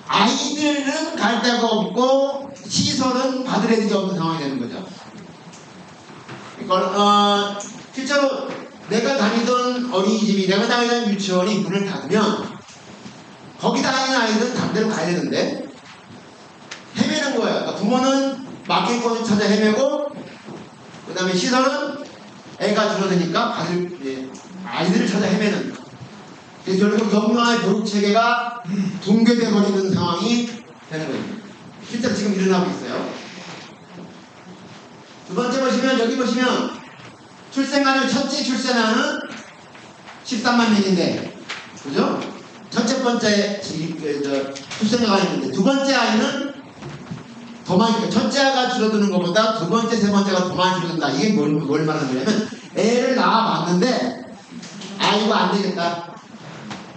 아이들은 갈 데가 없고 시설은 받을 애들이 없는 상황이 되는 거죠. 그러니까 실제로 내가 다니던 어린이집이, 내가 다니던 유치원이 문을 닫으면 거기 다니는 아이들은 다른 데로 가야 되는데 헤매는 거예요. 그러니까 부모는 맡길곳을 찾아 헤매고 그 다음에 시설은 애가 줄어드니까 아이들을 찾아 헤매는. 그래서 결국 영유아의 교육체계가 붕괴돼 버리는 상황이 되는 거예요. 실제로 지금 일어나고 있어요. 두 번째 보시면, 여기 보시면 출생아는 첫째 출생아는 13만 명인데, 그죠? 첫째 번째 출생아가 있는데 두 번째 아이는 더 많이, 첫째 아가 줄어드는 것보다 두 번째, 세 번째가 더 많이 줄어든다. 이게 뭘 말하는 거냐면 애를 낳아봤는데 이거 안 되겠다,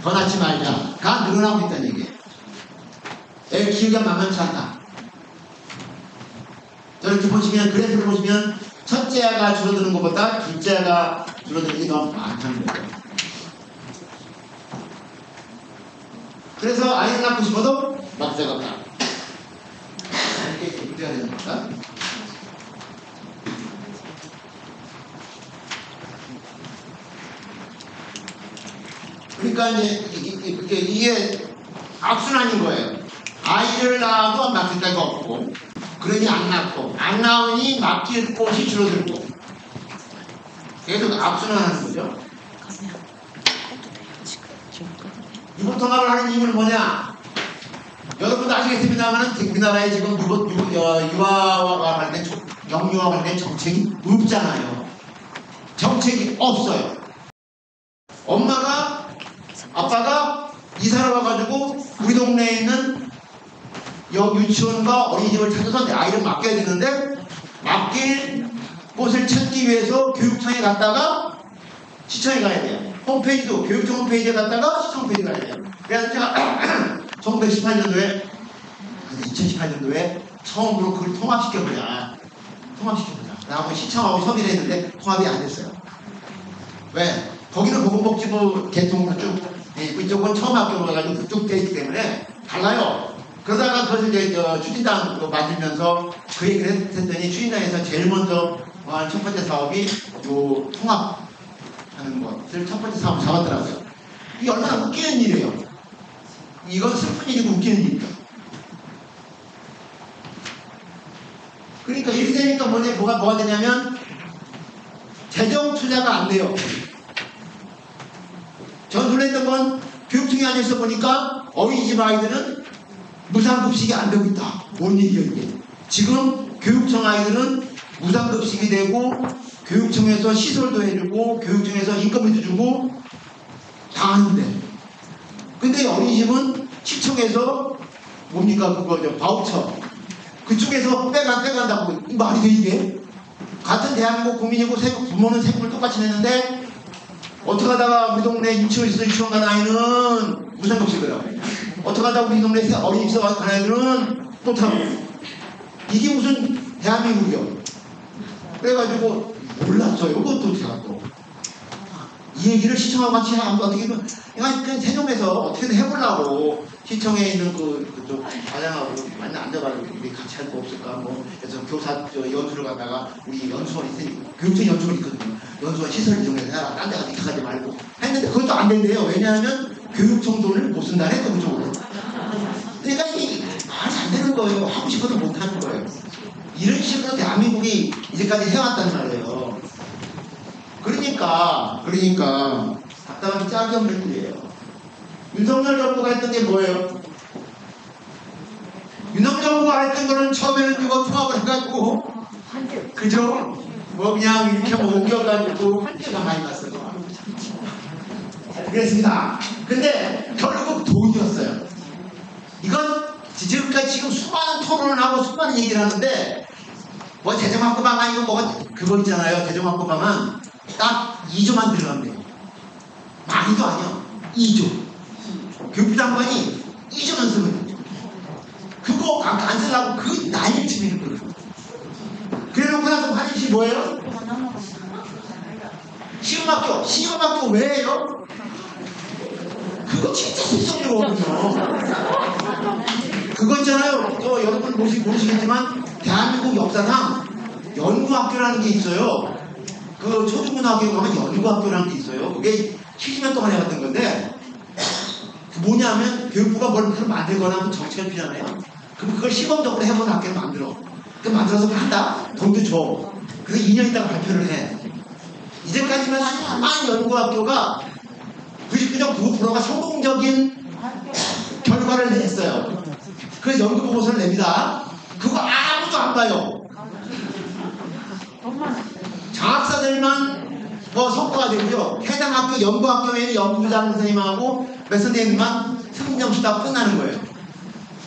더 낳지 말자가 늘어나고 있다는 얘기예요. 애 키우기가 만만치 않다. 저렇게 보시면, 그래프를 보시면 첫째 아가 줄어드는 것보다 둘째 아가 줄어드는 게 더 많다는 거예요. 그래서 아이를 낳고 싶어도 막대가 없다. 이렇게 되는 겁니다. 그러니까 이제 이게 악순환인 거예요. 아이를 낳아도 맡길 데가 없고, 그러니 안 낳고, 안 낳으니 맡길 곳이 줄어들고, 계속 악순환하는 거죠. 유보통합을 하는 이유는 뭐냐? 여러분도 아시겠습니다만 우리나라에 지금 유아와 관련된 영유아와 관련된 정책이 없잖아요. 정책이 없어요. 엄마가 아빠가 이사를 와가지고 우리 동네에 있는 유치원과 어린이집을 찾아서 내 아이를 맡겨야 되는데 맡길 곳을 찾기 위해서 교육청에 갔다가 시청에 가야 돼요. 홈페이지도 교육청 홈페이지에 갔다가 시청 홈페이지에 가야 돼요. 그래서 제가 1918년도에 2018년도에 처음으로 그걸 통합시켜보자. 나하고 시청하고 협의를 했는데 통합이 안 됐어요. 왜? 거기는 보건복지부 개통으로 쭉 이쪽은 처음 합격해가지고 그쪽 돼 있기 때문에 달라요. 그러다가 그것을 이제 추진당 만들면서 그 얘기를 했더니 추진당에서 제일 먼저 첫 번째 사업이 요 통합하는 것을 첫 번째 사업 잡았더라고요. 이게 얼마나 웃기는 일이에요. 이건 슬픈 일이고 웃기는 일이에요. 그러니까 이렇게 되니까 뭐가 되냐면 재정 투자가 안 돼요. 전 놀랬던 건 교육청에 앉아서 보니까 어린이집 아이들은 무상급식이 안 되고 있다. 뭔 얘기야 이게. 지금 교육청 아이들은 무상급식이 되고 교육청에서 시설도 해주고 교육청에서 인건비도 주고 다 하는데, 근데 어린이집은 시청에서 뭡니까 그거 바우처 그쪽에서 빼간다고 말이 돼 이게? 같은 대한민국 국민이고 부모는 세금을 똑같이 내는데 어떻게 하다가 우리 동네 유치원에서 유치원 간 아이는 무상급식을 하고 어떻게 하다가 우리 동네 어린이집에서 간 아이들은 못하고 이게 무슨 대한민국이요. 그래가지고 몰랐어요. 그것도 제가 또 이 얘기를 시청하고 같이 하면 어떻게 보면 그냥 세종에서 어떻게든 해보려고 시청에 있는 그쪽 과장하고 많이 앉아가지고 우리 같이 할 거 없을까 그래서 교사 연수를 가다가 우리 연수원 있으니까 교육청 연수원 있거든요. 연수원 시설 이용해서 해라. 딴 데 가서 이렇게 가지 말고 했는데 그것도 안 된대요. 왜냐하면 교육청 돈을 못 쓴다네 그쪽으로. 그러니까 이게 말이 안 되는 거예요. 하고 싶어도 못 하는 거예요. 이런 식으로 대한민국이 이제까지 해왔단 말이에요. 그러니까 답답한 게 짝이 없는 일이에요. 윤석열 정부가 했던 게 뭐예요? 윤석열 정부가 했던 거는 처음에는 이거 통합을 해가지고 그죠? 그냥 이렇게 옮겨가지고 시간 많이 갔어요. 그랬습니다. 근데 결국 돈이었어요. 이건 지금까지 수많은 토론을 하고 수많은 얘기를 하는데 재정확보 방안이고 그거 있잖아요. 재정확보 방안 딱 2조만 들어가면 돼요. 많이도 아니야. 2조. 교육부 장관이 2조만 쓰면 돼요. 그거 안 쓰려고 그 난리를 치는 거예요. 그래놓고 나서 하는 짓이 뭐예요? 시험학교 왜 해요? 그거 진짜 실성이거든요. 그거 있잖아요. 여러분 모르시겠지만 대한민국 역사상 연구학교라는 게 있어요. 그 초중고등학교 가면 연구학교라는 게 있어요. 그게 70년 동안 해왔던 건데 뭐냐면 교육부가 뭘 만들거나 하면 정책을 필요하잖아요. 그럼 그걸 시범적으로 해본 학교를 만들어. 그 만들어서 한다? 돈도 줘. 그래서 2년 있다가 발표를 해. 이제까지만 수많은 연구학교가 99.9%가 성공적인 결과를 냈어요. 그래서 연구 보고서를 냅니다. 그거 아무도 안 봐요. 장학사들만 성과가 되고요. 해당 학교 연구학교에는 연구부장 선생님하고 몇 선생님만 승진점수 다 끝나는 거예요.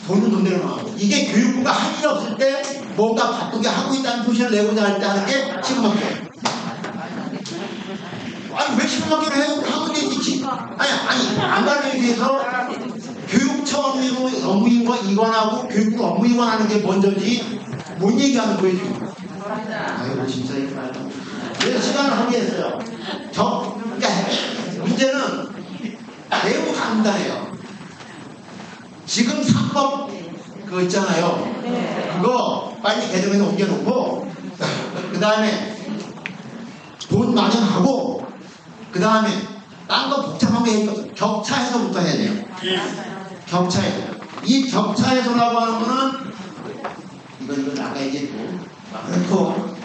돈은 돈대로 나가고. 이게 교육부가 할 일 없을 때 뭔가 바쁘게 하고 있다는 표시를 내고자 할 때 하는 게 시범학교. 아니 왜 시범학교를 해요? 하면 되지. 아니 안 가르치기 위해서 교육청 업무인과 이관하고 교육부 업무이관 하는 게 먼저지 뭔 얘기하는 거예요 지금. 아이고 진짜 이렇게 말다. 그래서 시간을 허비했어요. 그러니까 문제는 매우 간단해요. 지금 3법 그거 있잖아요. 그거 빨리 개정해서 옮겨놓고 그 다음에 돈 마련하고 그 다음에 딴 거 복잡한 게 있거든. 격차 해소부터 해야 돼요. 격차 해소. 이 격차 해소라고 하는 거는 이건 아까 얘기했고 그렇고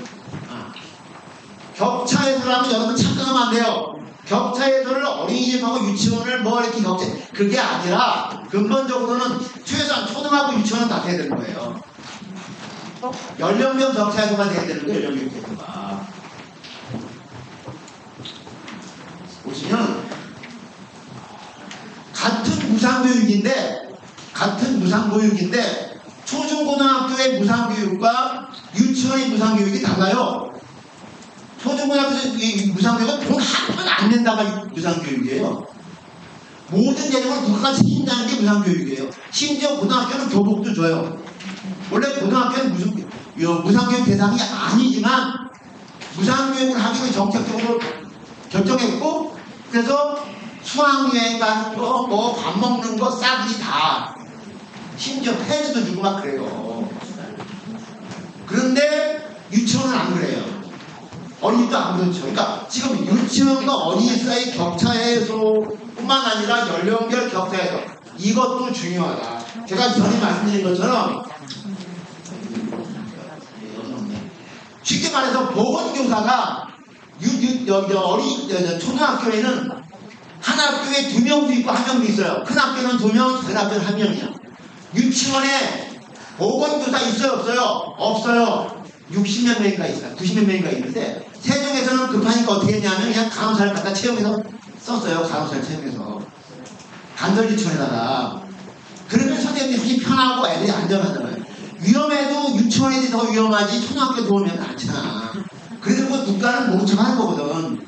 격차 해소라면 여러분 착각하면 안 돼요. 격차 해소를 어린이집하고 유치원을 뭐 이렇게 격차 그게 아니라 근본적으로는 최소한 초등학교 유치원은 다 돼야 되는 거예요. 연령별 격차 해소가 돼야 되는 거예요. 연령별 해소가. 보시면 같은 무상교육인데 초중고등학교의 무상교육과 유치원의 무상교육이 달라요. 초중고등학교 무상교육은 돈 한 푼 안 낸다가 무상교육이에요. 모든 재능을 국가가 책임다는 게 무상교육이에요. 심지어 고등학교는 교복도 줘요. 원래 고등학교는 무상교육 대상이 아니지만 무상교육을 하기로 정책적으로 결정했고 그래서 수학여행 가는 거, 뭐 밥 먹는 거 싸그리 다 심지어 패드도 주고 막 그래요. 그런데 유치원은 안 그래요. 어린이도 안 그렇죠. 그러니까 지금 유치원과 어린이 사이 격차 해소뿐만 아니라 연령별 격차 해소 이것도 중요하다. 제가 전에 말씀드린 것처럼 쉽게 말해서 보건교사가 초등학교에는 한 학교에 2명도 있고 1명도 있어요. 큰 학교는 2명, 작은 학교는 1명이야. 유치원에 보건교사 있어요, 없어요? 없어요. 60몇 명인가 있어요. 90몇 명인가 있는데 세종에서는 급하니까 어떻게 했냐면 그냥 간호사를 갖다 채용해서 썼어요. 간호사를 채용해서 간절 유치원에다가. 그러면 선생님이 훨씬 편하고 애들이 안전하잖아요. 위험해도 유치원 애들이 더 위험하지 초등학교 들어오면 않잖아. 그래서 그 국가는 모른 척 하는 거거든.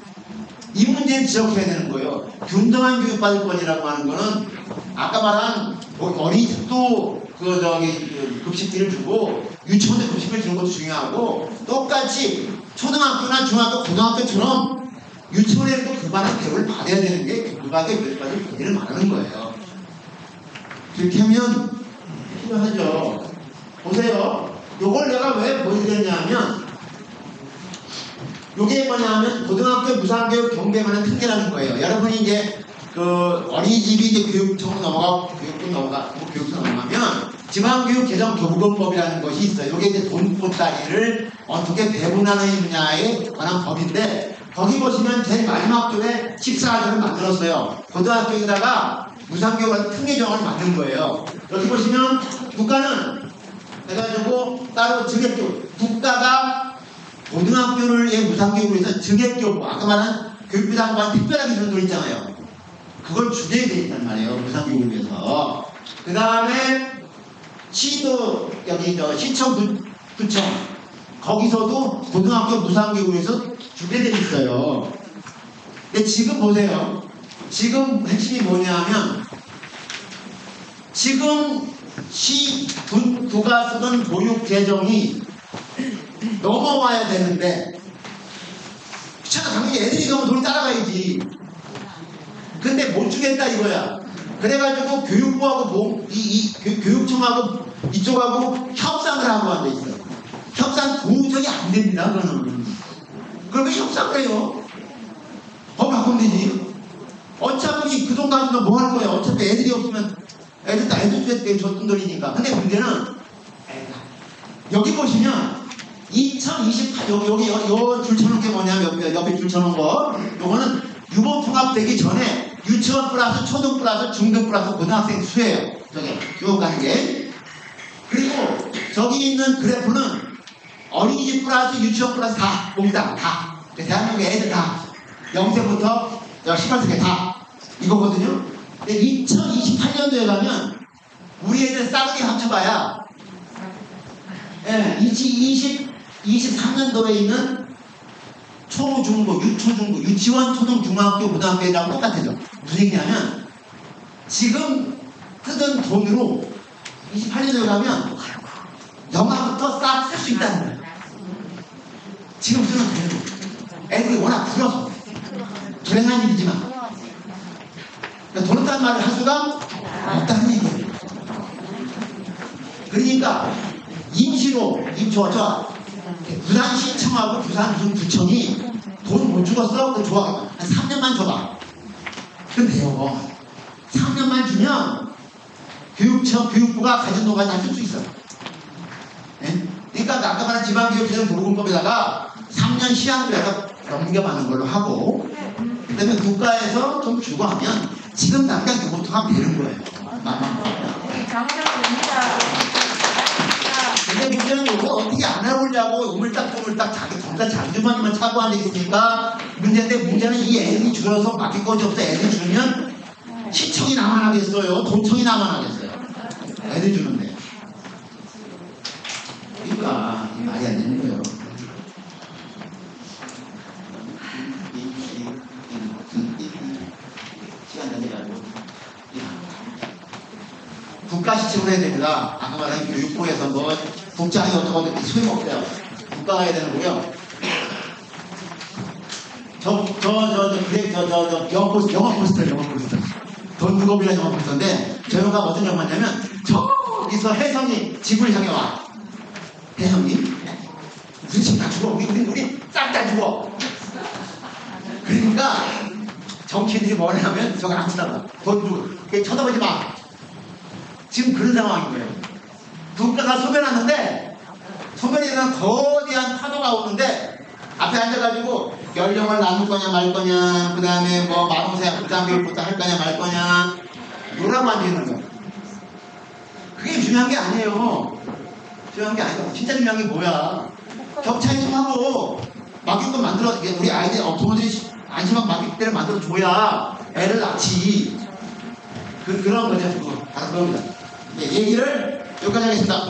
이 문제는 지적해야 되는 거예요. 균등한 교육받을 거리라고 하는 거는 아까 말한 어린이집도 급식비를 주고 유치원도 급식비를 주는 것도 중요하고 똑같이 초등학교나 중학교, 고등학교처럼 유치원에도 그만한 대우를 받아야 되는 게 국가의 교육받을 권리를 말하는 거예요. 그렇게 하면 필요하죠. 보세요. 요걸 내가 왜 보여드렸냐면 요게 뭐냐면 고등학교 무상교육 경비만한 특례라는 거예요. 여러분이 이제 그 어린이집이 이제 교육청 교육청 넘어가면 지방교육 개정 교부금법이라는 것이 있어요. 요게 이제 돈보따리를 어떻게 배분하는 분야에 관한 법인데 거기 보시면 제일 마지막 쪽에 14조를 만들었어요. 고등학교에다가 무상교육을 특례 조항을 만든 거예요. 여기 보시면 국가는 해가지고 따로 증액교육 국가가 고등학교를 무상교육으로 해서 증액교부 아까 말한 교육부 장관 특별하게 주는 돈 있잖아요. 그걸 주게 돼 있단 말이에요. 무상교육을 위해서. 그 다음에 시도 여기 시청 구청 거기서도 고등학교 무상교육을 위해서 주게 돼 있어요. 근데 지금 보세요. 지금 핵심이 뭐냐면 지금 구가 쓰던 교육 재정이 넘어와야 되는데 귀찮아. 당연히 애들이 가면 돈이 따라가야지. 근데 못 주겠다 이거야. 그래가지고 교육부하고 교육청하고 이쪽하고 협상을 하고 앉아 있어. 협상 도저히 안 됩니다. 그거는. 그럼 왜 협상을 해요? 법 바꾸면 되지. 어차피 그 돈 가지고 뭐 할 거야. 어차피 애들이 없으면 애들 줬던 돈이니까. 근데 문제는 여기 보시면 2028 여기 줄 쳐놓은 게 뭐냐면 옆에 줄 쳐놓은 거 요거는 유보통합되기 전에 유치원 플러스 초등 플러스 중등 플러스 고등학생 수예요. 저기 교육 가는 게. 그리고 저기 있는 그래프는 어린이집 플러스 유치원 플러스 다 몽땅 다 대한민국 애들 다 0세부터 18세까지 다 이거거든요. 근데 2028년도에 가면 우리 애들 싸그리 합쳐봐야 23년도에 있는 초중고, 유초중고, 유치원, 초등, 중학교, 고등학교랑 똑같아져. 무슨 얘기냐면 지금 쓰던 돈으로 28년도에 가면 영화부터 싹 쓸 수 있다는 거예요. 지금 쓰는 돈으로. 애들이 워낙 불어서. 불행한 일이지만. 그러니까 돈 없다는 말을 할 수가 없다는 얘기예요. 그러니까 임시로 부산시청하고 부산군구청이 돈 못 주겠어? 그 좋아. 한 3년만 줘봐. 근데요, 3년만 주면 교육부가 가진 돈까지 다 쓸 수 있어요. 네? 그러니까 아까 말한 지방교육재정 보건법에다가 3년 시한을 해서 넘겨받는 걸로 하고, 그 다음에 국가에서 좀 주고 하면 지금 당장 교통하면 되는 거예요. 근데 문제는 이거 어떻게 안 해보려고 우물딱우물딱 자기 정말 장주머니만 차고 앉아있으니까 문제인데, 문제는 이 애들이 줄어서 맡길 것이 없어. 애들 주면 시청이 나만 하겠어요? 도청이 나만 하겠어요? 애들 주는데. 그러니까 말이 안 되는 거예요. 시간 되냐고. 국가 시청을 해야 됩니다. 아까 말한 교육부에서 뭐 국장이 어쩌고 소용없대요. 국가가 해야 되는 거고요. 영화 포스터. 돈 무겁이라는 영화 포스터인데, 저 영화가 어떤 영화냐면, 저기서 혜성이 집을 향해 와. 혜성이? 우리 집 다 죽어. 우리 싹 다 죽어. 그러니까, 정치인들이 뭘 하면 저거 안 쳐다봐. 돈 주고. 쳐다보지 마. 지금 그런 상황인 거예요. 국가가 소변하는데, 소변에 대한 거대한 파도가 오는데, 앞에 앉아가지고 연령을 나눌 거냐 말 거냐, 그 다음에 뭐 마동생 국장교육부터 할 거냐 말 거냐, 뭐라고 앉아있는 거야. 그게 중요한 게 아니에요. 중요한 게 아니고, 진짜 중요한 게 뭐야. 격차 인정하고 맡길 거 만들어, 우리 아이들, 부모들이 안심하고 맡길 때를 만들어줘야 애를 낳지. 그런 거죠. 그거. 다 그겁니다. 네, 얘기를 여기까지 하겠습니다.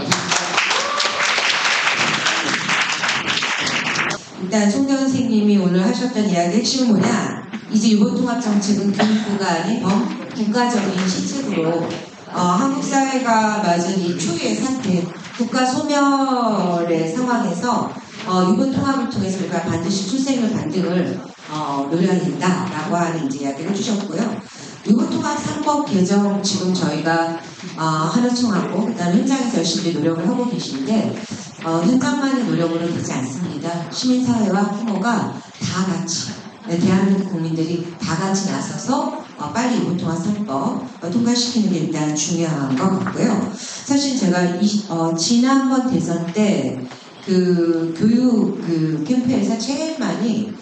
일단 송정 선생님이 오늘 하셨던 이야기 핵심은 뭐냐? 이제 유보통합정책은 교육부가 아닌 국가적인 시책으로 한국 사회가 맞은 이 초유의 사태, 국가 소멸의 상황에서 유보통합을 통해서 우리가 반드시 출생률 반등을 노려야 된다라고 하는 이제 이야기를 해주셨고요. 유보통합 3법 개정 지금 저희가 하나총하고 그다음 현장에서 열심히 노력을 하고 계신데, 현장만의 노력으로 되지 않습니다. 시민사회와 부모가 다 같이, 대한민국 국민들이 다 같이 나서서 빨리 유보통합 3법 통과시키는 게 일단 중요한 것 같고요. 사실 제가 지난번 대선 때 그 교육 캠프에서 제일 많이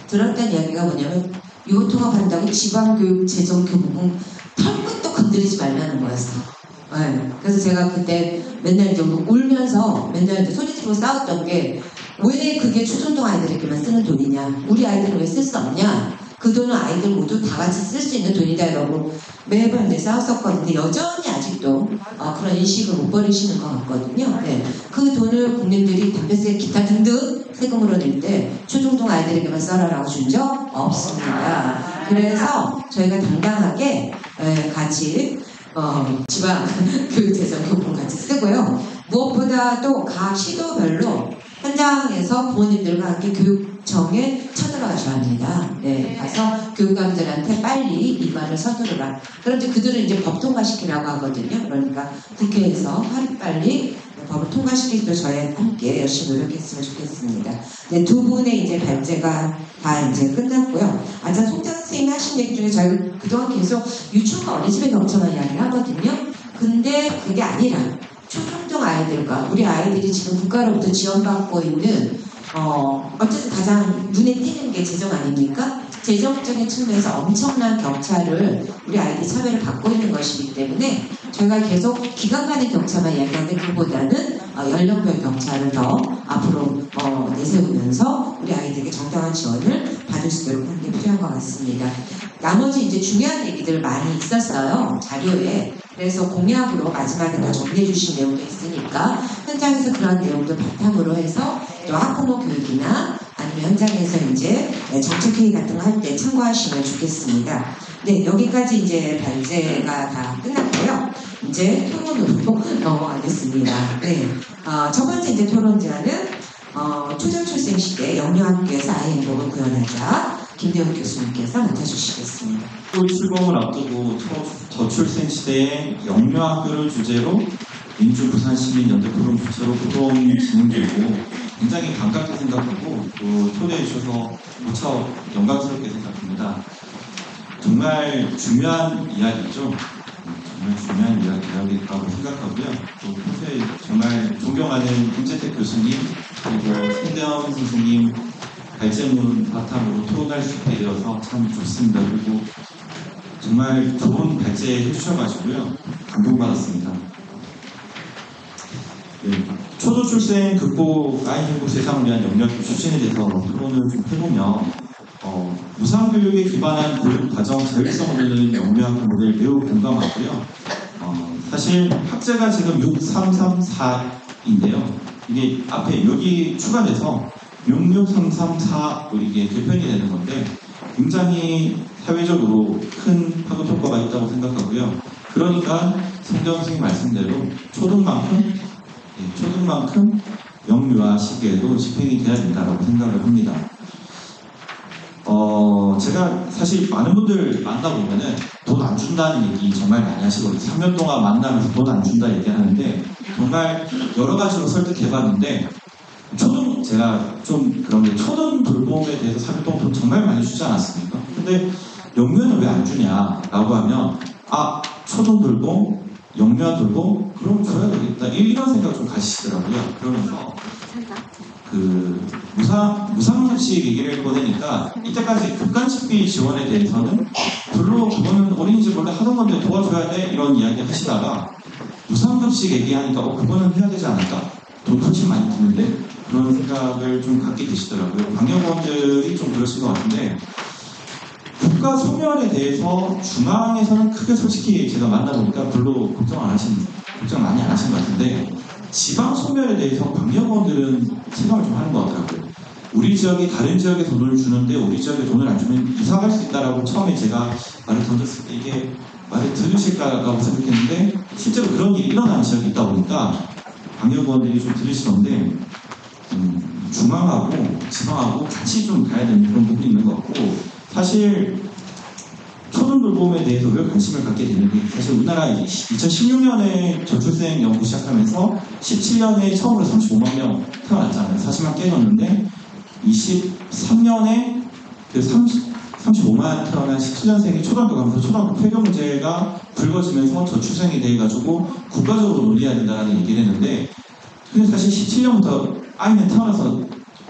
들었던 이야기가 뭐냐면, 유보통합 한다고 지방교육재정교부금 털끝도 건드리지 말라는 거였어요. 네. 그래서 제가 그때 맨날 이제 울면서 맨날 이제 소리 지르고 싸웠던 게, 왜 그게 초중등 아이들에게만 쓰는 돈이냐, 우리 아이들은 왜 쓸 수 없냐, 그 돈은 아이들 모두 다 같이 쓸 수 있는 돈이다 이러고 매번 이제 싸웠었거든요. 여전히 아직도 그런 인식을 못 버리시는 것 같거든요. 네. 그 돈을 국민들이 담배세, 기타 등등 세금으로 낼 때 초중등 아이들에게만 써라라고 준 적 없습니다. 그래서 저희가 당당하게 같이 지방 교육재정교부금 같이 쓰고요. 무엇보다도 각 시도별로 현장에서 부모님들과 함께 교육청에 쳐들어가셔야 합니다. 네, 가서 교육감들한테 빨리 일반을 서두르라. 그런데 그들은 이제 법 통과시키라고 하거든요. 그러니까 국회에서 하루빨리 법을 통과시키기도 저희 함께 열심히 노력했으면 좋겠습니다. 네, 두 분의 이제 발제가 다 이제 끝났고요. 아까 송장 선생님이 하신 얘기 중에 저희가 그동안 계속 유치원과 어린이집의 격차만 이야기를 하거든요. 근데 그게 아니라 초중등 아이들과 우리 아이들이 지금 국가로부터 지원받고 있는 어쨌든 가장 눈에 띄는 게 재정 아닙니까? 재정적인 측면에서 엄청난 격차를 우리 아이들이 차별을 받고 있는 것이기 때문에 저희가 계속 기간 간의 격차만 이야기하는데, 그보다는 연령별 격차를 더 앞으로 내세우면서 우리 아이들에게 정당한 지원을 받을 수 있도록 하는 게 필요한 것 같습니다. 나머지 이제 중요한 얘기들 많이 있었어요, 자료에. 그래서 공약으로 마지막에 더 정리해 주신 내용도 있으니까 현장에서 그런 내용들 바탕으로 해서 또 학부모 교육이나 아니면 현장에서 이제 정책회의 같은 거 할 때 참고하시면 좋겠습니다. 네, 여기까지 이제 발제가 다 끝났고요. 이제 토론으로 넘어가겠습니다. 네, 첫 번째 이제 토론 제안은 초저출생 시대 영유아학교에서 아이 행복을 구현하자, 김대훈 교수님께서 민주 부산시민연대 포럼 주최로 포럼 진행되고 굉장히 반갑게 생각하고 또 초대해 주셔서 무척 영광스럽게 생각합니다. 정말 중요한 이야기죠. 정말 중요한 이야기라고 생각하고요. 또 평소에 정말 존경하는 김재택 교수님 그리고 손대원 선생님 발제문 바탕으로 토론할 수 있게 되어서 참 좋습니다. 그리고 정말 좋은 발제 해주셔가지고요. 감동받았습니다. 네, 초도출생 극복 아이 행복 세상을 위한 영역 추진에 대해서 토론을 좀 해보면 무상교육에 기반한 교육과정 자율성을 두는 영유아학교 모델 매우 공감하고요. 사실 학제가 지금 6334인데요. 이게 앞에 여기 추가돼서 66334로 이게 개편이 되는 건데 굉장히 사회적으로 큰 파급 효과가 있다고 생각하고요. 그러니까 성경 선생님 말씀대로 초등만큼 영유아 시기에도 집행이 돼야 된다고 생각을 합니다. 제가 사실 많은 분들 만나보면은 돈 안 준다는 얘기 정말 많이 하시거든요. 3년 동안 만나면서 돈 안 준다 얘기하는데 정말 여러 가지로 설득해봤는데 제가 좀 그런 게 초등 돌봄에 대해서 3년 동안 돈 정말 많이 주지 않았습니까? 근데 영유아는 왜 안 주냐라고 하면 초등 돌봄, 영유아 돌봄 그럼 줘야 되겠다 이런 생각 좀 가시더라고요. 그러면서 무상급식 얘기를 꺼내니까 이때까지 급간식비 지원에 대해서는 별로 그거는 어린이집 원래 하던 건데 도와줘야 돼 이런 이야기 하시다가 무상급식 얘기하니까 그거는 해야 되지 않을까? 돈 훨씬 많이 드는데 그런 생각을 좀 갖게 되시더라고요. 방역원들이 좀 그러신 것 같은데 국가 소멸에 대해서 중앙에서는 크게 솔직히 제가 만나보니까 별로 걱정 많이 안 하신 것 같은데 지방 소멸에 대해서 방역원들은 생각을 좀 하는 것 같더라고요. 우리 지역이 다른 지역에 돈을 주는데 우리 지역에 돈을 안 주면 이사 갈 수 있다라고 처음에 제가 말을 던졌을 때 이게 말을 들으실까라고 생각했는데 실제로 그런 일이 일어나는 지역이 있다 보니까 방역원들이 좀 들으시던데 중앙하고 지방하고 같이 좀 가야 되는 그런 부분이 있는 것 같고 사실 초등 돌봄에 대해서 왜 관심을 갖게 됐는지 사실 우리나라 2016년에 저출생 연구 시작하면서 17년에 처음으로 35만 명 태어났잖아요. 40만 깨졌는데 23년에 35만 태어난 17년생이 초등학교 가면서 초등학교 폐교 문제가 불거지면서 저출생이 돼가지고 국가적으로 논의해야 된다는 얘기를 했는데 근데 사실 17년부터 아이는 태어나서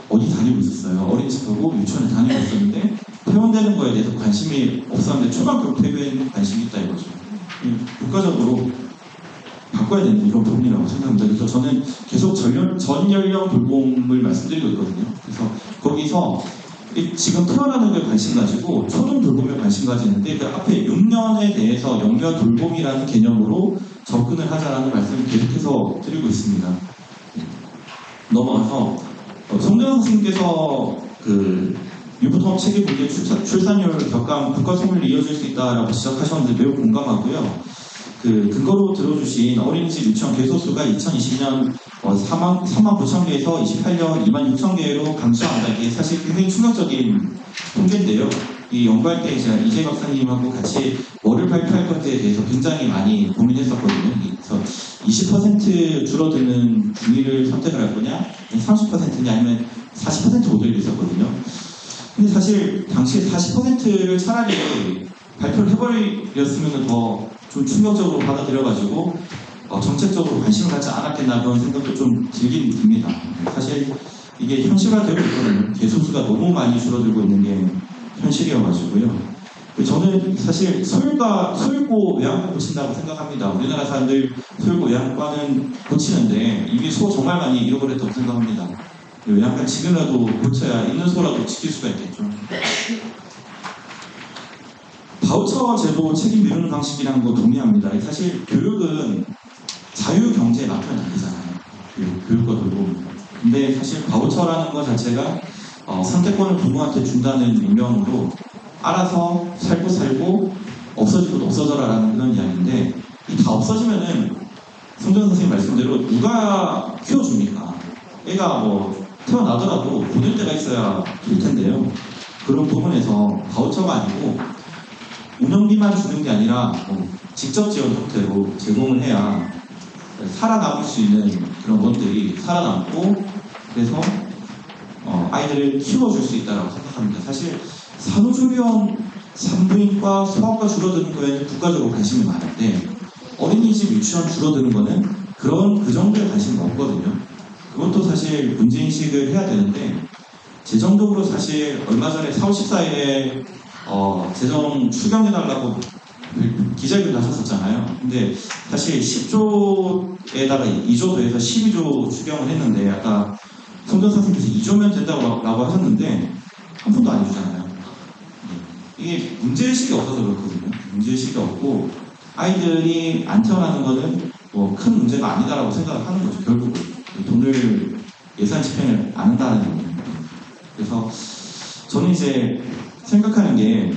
어디 다니고 있었어요. 어린이집하고 유치원에 다니고 있었는데 퇴원되는 거에 대해서 관심이 없었는데 초등학교 폐교에는 관심이 있다 이거죠. 국가적으로 바꿔야 되는 이런 부분이라고 생각합니다. 그래서 저는 계속 전 연령 돌봄을 말씀드리고 있거든요. 그래서 거기서 지금 태어나는 거에 관심 가지고 초등 돌봄에 관심 가지는데 그 앞에 6년에 대해서 영유아 돌봄이라는 개념으로 접근을 하자라는 말씀을 계속해서 드리고 있습니다. 넘어가서 송대원 선생님께서 유부통합 체계 붕괴 출산율 격감 국가 소멸이 이어질 수 있다라고 지적하셨는데 매우 공감하고요. 근거로 들어주신 어린이집 유치원 개소수가 2020년 3만 9천 개에서 28년 2만 6천 개로 감소한다. 이게 사실 굉장히 충격적인 통계인데요. 이 연구할 때 제가 이재 박사님하고 같이 뭐를 발표할 건지에 대해서 굉장히 많이 고민했었거든요. 그래서 20% 줄어드는 중위를 선택을 할 거냐, 30%냐 아니면 40% 모델이 있었거든요. 근데 사실 당시에 40%를 차라리 발표를 해버렸으면 더 좀 충격적으로 받아들여가지고 정책적으로 관심을 갖지 않았겠나 그런 생각도 좀 들긴 듭니다. 사실 이게 현실화되고 있거든요. 개소수가 너무 많이 줄어들고 있는 게 현실이어가지고요. 저는 사실 소일고 요양과 고친다고 생각합니다. 우리나라 사람들 소일고 요양과는 고치는데 이미 소 정말 많이 잃어버렸다고 생각합니다. 요양과 지금이라도 고쳐야 있는 소라도 지킬 수가 있겠죠. 바우처 제도 책임 미루는 방식이라는 거 동의합니다. 사실 교육은 자유경제에 맡겨는 안 되잖아요. 교육과 돌봄. 근데 사실 바우처라는 것 자체가 선택권을 부모한테 준다는 명령으로 알아서 살고 없어지고 없어져라라는 그런 이야기인데 이 다 없어지면은 성전 선생님 말씀대로 누가 키워줍니까? 애가 태어나더라도 보낼 때가 있어야 될 텐데요. 그런 부분에서 바우처가 아니고 운영비만 주는 게 아니라 직접 지원 형태로 제공을 해야 살아남을 수 있는 그런 것들이 살아남고 그래서 아이들을 키워줄 수 있다고 생각합니다. 사실 산후조리원, 산부인과, 소아과 줄어드는 거에는 국가적으로 관심이 많은데 어린이집, 유치원 줄어드는 거는 그 정도의 관심이 없거든요. 그것도 사실 문제인식을 해야 되는데 재정적으로 사실 얼마 전에 4월 14일에 재정 추경해달라고 기자회견 하셨었잖아요. 근데 사실 10조에다가 2조 더해서 12조 추경을 했는데 아까 송전 선생님께서 2조면 된다고 하셨는데 한 푼도 안 해주잖아요. 이게 문제의식이 없어서 그렇거든요. 문제의식이 없고 아이들이 안 태어나는 거는 뭐 큰 문제가 아니다라고 생각을 하는 거죠. 결국은 돈을 예산 집행을 안 한다는 거예요. 그래서 저는 이제 생각하는 게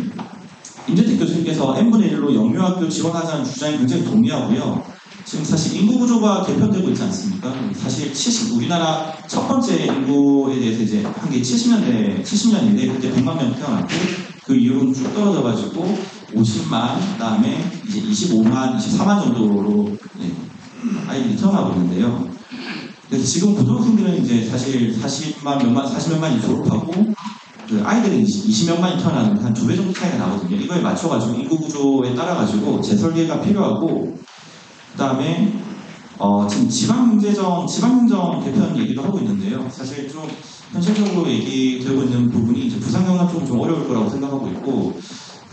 임재택 교수님께서 n분의 1로 영유아학교 지원하자는 주장에 굉장히 동의하고요. 지금 사실 인구 구조가 개편되고 있지 않습니까? 사실 우리나라 첫 번째 인구에 대해서 이제 한 게 70년인데 그때 100만 명 태어났고 그 이후로는 쭉 떨어져가지고 50만, 그다음에 이제 25만, 24만 정도로 아이들이 태어나고 있는데요. 그래서 지금 고등학생들은 이제 사실 40몇만이 졸업하고 그 아이들은 20몇만이 태어나는 한 2배 정도 차이가 나거든요. 이거에 맞춰가지고 인구 구조에 따라가지고 재설계가 필요하고 그 다음에 지금 지방행정 개편 얘기도 하고 있는데요. 사실 좀 현실적으로 얘기되고 있는 부분이 이제 부산 경남 쪽은 좀 어려울 거라고 생각하고 있고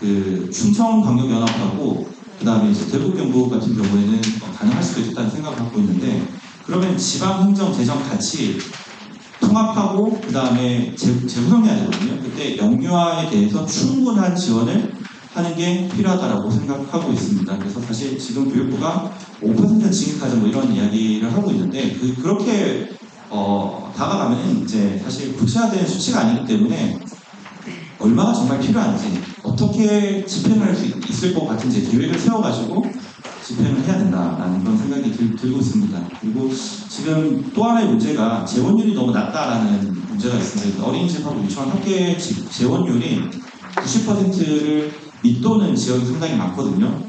그 충청광역연합하고 그 다음에 이제 대구 경북 같은 경우에는 가능할 수도 있다는 생각을 갖고 있는데 그러면 지방행정 재정 같이 통합하고 그 다음에 재구성해야 되거든요. 그때 영유아에 대해서 충분한 지원을 하는 게 필요하다고 생각하고 있습니다. 그래서 사실 지금 교육부가 5% 증액하자 뭐 이런 이야기를 하고 있는데 그렇게 다가가면 이제 사실 구체화된 수치가 아니기 때문에 얼마가 정말 필요한지 어떻게 집행을 할 수 있을 것 같은지 계획을 세워가지고 집행을 해야 된다라는 그런 생각이 들고 있습니다. 그리고 지금 또 하나의 문제가 재원율이 너무 낮다라는 문제가 있습니다. 어린이집하고 유치원 합계 재원율이 90%를 밑도는 지역이 상당히 많거든요.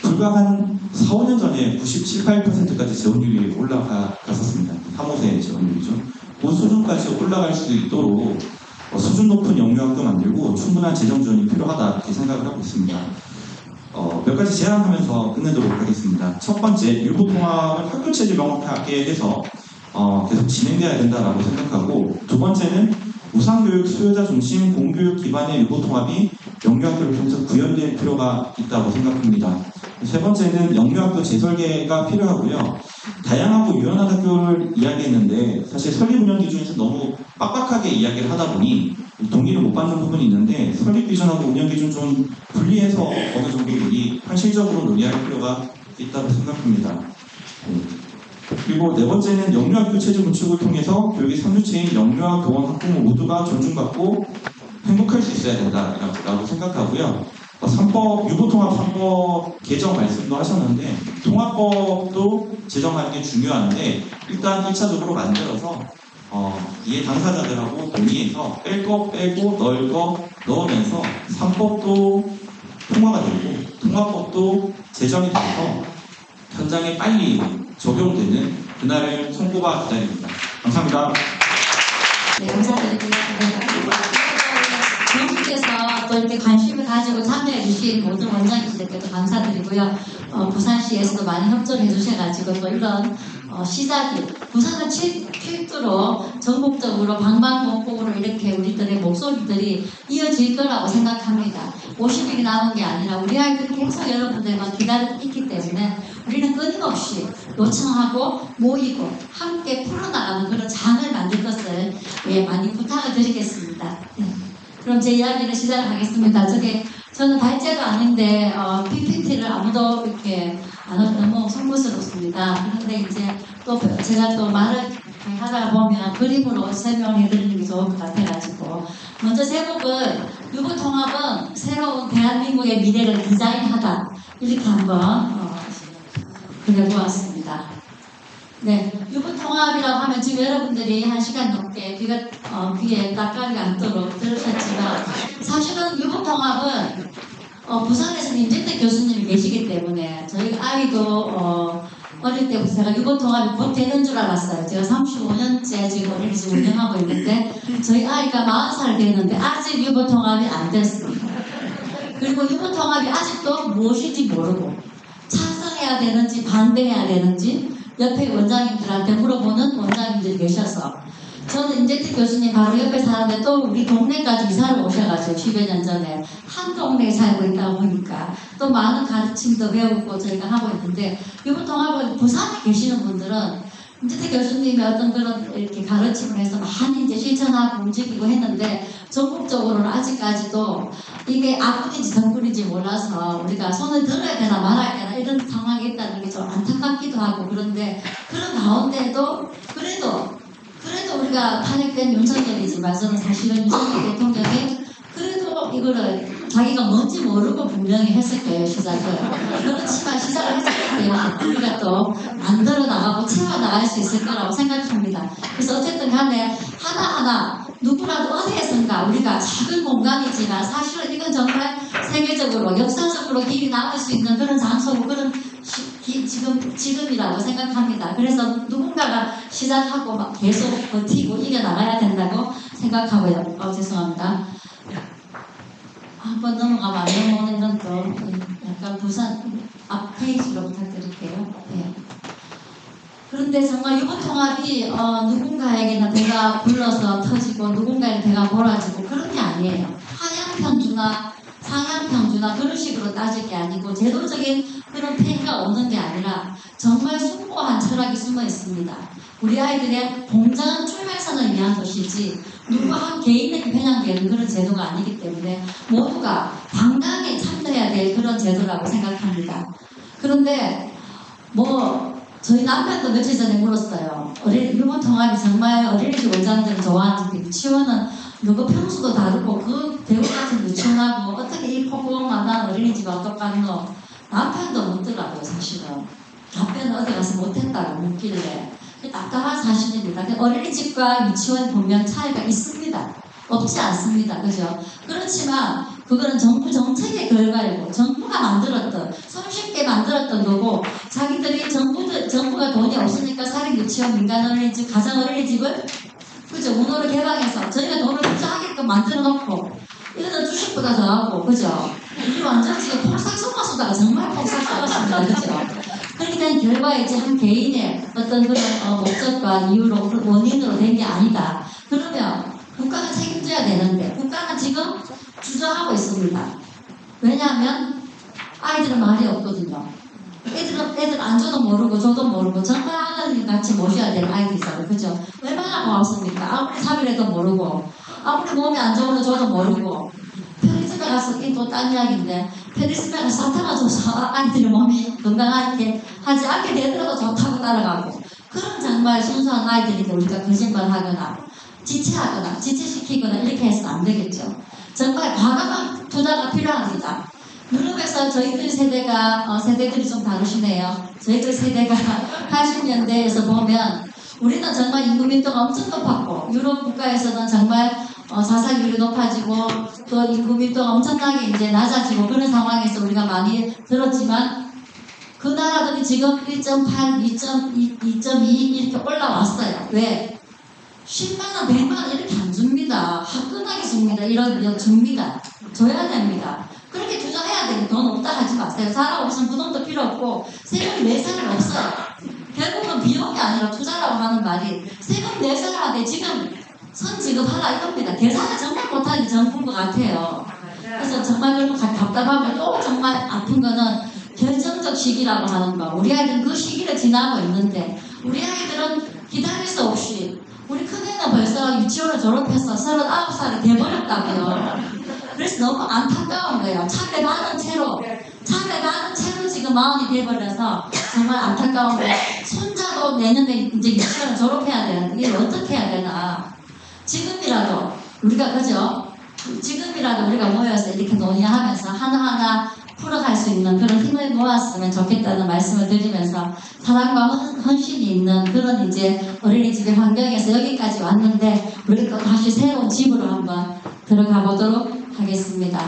불과 한 4, 5년 전에 97, 8%까지 재원율이 올라갔었습니다. 3호세 재원율이죠. 그 수준까지 올라갈 수 있도록 수준 높은 영유학교 만들고 충분한 재정 지원이 필요하다 이렇게 생각을 하고 있습니다. 몇 가지 제안하면서 끝내도록 하겠습니다. 첫 번째, 율보통합은 학교체제 명확하게 해서 계속 진행돼야 된다고 생각하고 두 번째는 우상교육 수요자 중심 공교육 기반의 율보통합이 영유학교를 통해서 구현될 필요가 있다고 생각합니다. 세 번째는 영유학교 재설계가 필요하고요. 다양하고 유연한 학교를 이야기했는데 사실 설립 운영 기준에서 너무 빡빡하게 이야기를 하다 보니 동의를 못 받는 부분이 있는데 설립 기준하고 운영 기준 좀 분리해서 어느 정도 현실적으로 논의할 필요가 있다고 생각합니다. 그리고 네 번째는 영유학교 체제 구축을 통해서 교육의 3주체인 영유아, 교원, 학부모 모두가 존중받고 행복할 수 있어야 된다라고 생각하고요. 유보통합 3법 개정 말씀도 하셨는데 통합법도 제정하는 게 중요한데 일단 1차적으로 만들어서 이해 당사자들하고 논의해서 뺄 거 빼고 넣을 거 넣으면서 3법도 통과가 되고 통합법도 제정이 돼서 현장에 빨리 적용되는 그날을 손꼽아 기다립니다. 감사합니다. 네, 감사드립니다. 교육께서 또 이렇게 관심을 가지고 참여해 주신 모든 원장님들께도 감사드리고요. 부산시에서도 많이 협조를 해주셔가지고 또 이런 시작이 부산은 취입도로 전국적으로 방방곡곡으로 이렇게 우리들의 목소리들이 이어질 거라고 생각합니다. 50일이 남은 게 아니라 우리 아이들이 계속 여러분들과 기다리고 있기 때문에 우리는 끊임없이 요청하고 모이고 함께 풀어나가는 그런 장을 만들 것을 많이 부탁을 드리겠습니다. 네. 그럼 제 이야기를 시작하겠습니다. 저는 발제가 아닌데 PPT를 아무도 이렇게 안 하면 너무 송구스럽습니다. 그런데 이제 또 제가 또 말을 하다 보면 그림으로 설명해 드리는 게 좋을 것 같아가지고 먼저 제목은 유보통합은 새로운 대한민국의 미래를 디자인하다 이렇게 한번 그려보았습니다. 네, 유보통합이라고 하면 지금 여러분들이 1시간 넘게 귀에 딱가리가 앉도록 들으셨지만 사실은 유보통합은 부산에서는 임재택 교수님이 계시기 때문에 저희 아이도 어릴 때부터 제가 유보통합이 곧 되는 줄 알았어요. 제가 35년째 지금 어린이집 운영하고 있는데 저희 아이가 40살 됐는데 아직 유보통합이 안 됐습니다. 그리고 유보통합이 아직도 무엇인지 모르고 찬성해야 되는지 반대해야 되는지 옆에 원장님들한테 물어보는 원장님들이 계셔서 저는 임재택 교수님 바로 옆에 사는데 또 우리 동네까지 이사를 오셔가지고 10여 년 전에 한 동네에 살고 있다 보니까 또 많은 가르침도 배우고 저희가 하고 있는데 유보통합은 부산에 계시는 분들은 임재택 교수님이 어떤 그런 이렇게 가르침을 해서 많이 이제 실천하고 움직이고 했는데 전국적으로는 아직까지도 이게 악플인지 덤플인지 몰라서 우리가 손을 들어야 되나 말아야 되나 이런 상황이 있다는 게 좀 안타깝기도 하고 그런데 그런 가운데도 그래도 우리가 탄핵된 윤석열이지만 저는 사실은 윤석열 대통령이 그래도 이거를 자기가 뭔지 모르고 분명히 했을 거예요, 시작을. 그렇지만 시작을 했을 때요, 우리가 또 만들어 나가고 채워나갈 수 있을 거라고 생각합니다. 그래서 어쨌든 간에 하나하나 누구라도 어디에선가 우리가 작은 공간이지만 사실은 이건 정말 세계적으로 역사적으로 길이 남을 수 있는 그런 장소고 그런 지금이라고 생각합니다. 그래서 누군가가 시작하고 막 계속 버티고 이겨나가야 된다고 생각하고요. 죄송합니다. 한번 넘어가면 안 넘어오는 또 약간 부산 앞 페이지로 부탁드릴게요. 네. 그런데 정말 유보통합이 누군가에게나 배가 불러서 터지고 누군가에게 배가 몰아지고 그런 게 아니에요. 하향평준화 상향평준화 그런 식으로 따질 게 아니고 제도적인 그런 폐해가 오는 게 아니라 정말 숭고한 철학이 숨어 있습니다. 우리 아이들의 공정한 출발선을 위한 것이지 누구 한 개인에게 편향되는 그런 제도가 아니기 때문에 모두가 당당하게 참여해야 될 그런 제도라고 생각합니다. 그런데 저희 남편도 며칠 전에 물었어요. 유보통합이 정말 어린이집 원장들은 좋아하는데 유치원은 누구 평수도 다르고 그 대우 같은 유치원하고 어떻게 이 폭포만한 어린이집과 어떡하노? 남편도 묻더라고요, 사실은. 답변을 어디 가서 못했다고 묻길래. 답답한 사실입니다. 어린이집과 유치원 보면 차이가 있습니다. 없지 않습니다. 그죠? 그렇지만 그거는 정부 정책의 결과이고 정부가 만들었던 손쉽게 만들었던 거고 자기들이 정부가 돈이 없으니까 사립 유치원 민간 어린이집 가정 어린이집을 그죠? 문호를 개방해서 저희가 돈을 투자하게끔 만들어 놓고 이거는 주식보다 더하고 그죠? 우리 완전 지금 폭삭 쏟아쓰다가 정말 폭삭 쏟았습니다. 그죠? 그렇게 된 결과에 이제 한 개인의 어떤 그런 목적과 이유로 원인으로 된 게 아니다. 그러면 국가가 책임져야 되는데 국가는 지금 주저하고 있습니다. 왜냐하면 아이들은 말이 없거든요. 애들 안 줘도 모르고 줘도 모르고 정말 하나님 같이 모셔야 될 아이들이잖아요. 그죠? 얼마나 고맙습니까? 아무리 사비래도 모르고 아무리 몸이 안 좋아도 줘도 모르고 편의점에 가서 또 딴 이야기인데 편의점에 가서 사탕을 줘서 아이들이 몸이 건강하게 하지 않게 되더라도 좋다고 따라가고 그런 정말 순수한 아이들에게 우리가 거짓말하거나 지체시키거나 이렇게 해서는 안 되겠죠. 정말 과감한 투자가 필요합니다. 유럽에서 저희들 세대가 세대들이 좀 다르시네요. 저희들 세대가 80년대에서 보면 우리는 정말 인구 밀도가 엄청 높았고 유럽 국가에서는 정말 자살률이 높아지고 또 인구 밀도가 엄청나게 이제 낮아지고 그런 상황에서 우리가 많이 들었지만 그 나라들이 지금 1.8, 2.2 이렇게 올라왔어요. 왜? 10만원, 100만원 이렇게 안 줍니다. 화끈하게 줍니다. 이런 줍니다. 줘야 됩니다. 그렇게 투자해야 돼요. 돈 없다 하지 마세요. 살아오시면 그 돈도 필요 없고 세금 내세는 없어요. 결국은 비용이 아니라 투자라고 하는 말이 세금 내세를 하되 지금 선지급하라 이겁니다. 계산을 정말 못하는 정부인 것 같아요. 그래서 정말 그리고 답답하고 또 정말 아픈 거는 결정적 시기라고 하는 거. 우리 아이들은 그 시기를 지나고 있는데 우리 아이들은 기다릴 수 없이 우리 큰애는 벌써 유치원을 졸업해서 39살이 돼버렸다고요. 그래서 너무 안타까운 거예요. 차별받은 채로 지금 마흔이 돼버려서 정말 안타까운 거예요. 손자도 내년에 이제 유치원을 졸업해야 되는데 이걸 어떻게 해야 되나. 지금이라도 우리가 그죠? 지금이라도 우리가 모여서 이렇게 논의하면서 하나하나 풀어갈 수 있는 그런 힘을 모았으면 좋겠다는 말씀을 드리면서 사랑과 헌신이 있는 그런 이제 어린이집의 환경에서 여기까지 왔는데 우리 또 다시 새로운 집으로 한번 들어가 보도록 하겠습니다.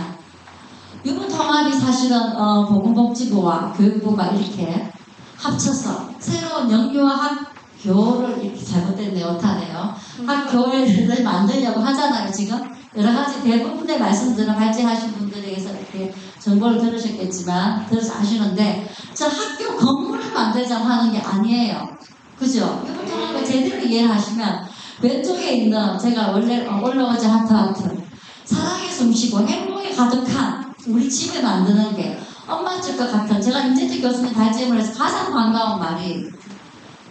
유보통합이 사실은 보건복지부와 교육부가 이렇게 합쳐서 새로운 영유아학교를 이렇게 잘못됐네요. 오타네요. 학교를 만들려고 하잖아요. 지금 여러 가지 대부분의 말씀들은 발제하신 분들에게서 이렇게 정보를 들으셨겠지만 들어서 아시는데 저 학교 건물을 만들자고 하는 게 아니에요. 그죠? 이걸 통하면 제대로 이해를 하시면 왼쪽에 있는 제가 원래 올라오자 하트 사랑에 숨쉬고 행복에 가득한 우리 집을 만드는 게 엄마 집과 같은 제가 임재택 교수님 발제를 해서 가장 반가운 말이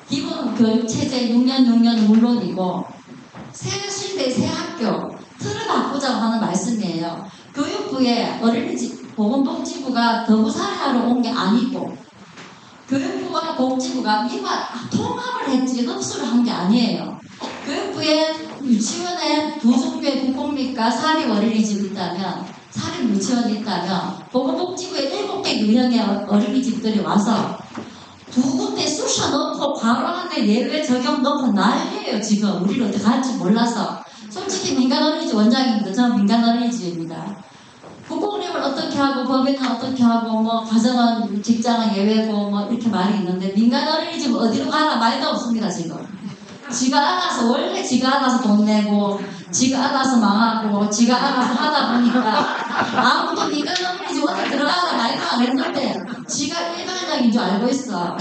기본 교육 체제 6년 물론이고 새 시대의 새 학교 틀을 바꾸자고 하는 말씀이에요. 교육부에 어린이집 보건복지부가 더부살하러 온 게 아니고 교육부와 복지부가 통합을 했지 흡수를 한 게 아니에요. 교육부에 유치원에 두 종류의 국공립과 사립 어린이집이 있다면 사립 유치원이 있다면 보건복지부에 7개 유형의 어린이집들이 와서 두 군데 쑤셔 넣고 바로 안에 예외 적용 넣고 난리예요. 지금 우리를 어떻게 할지 몰라서 솔직히 민간 어린이집 원장입니다. 저는 민간 어린이집입니다. 국공립을 어떻게 하고 법인은 어떻게 하고 뭐 가정은 직장은 예외고 뭐 이렇게 말이 있는데 민간 어린이집 어디로 가나 말도 없습니다. 지금 지가 알아서 원래 지가 알아서 돈 내고 지가 알아서 망하고 지가 알아서 하다 보니까 아무도 민간 어린이집 어디 들어가나 말도 안 했는데 지가 일반적인 줄 알고 있어.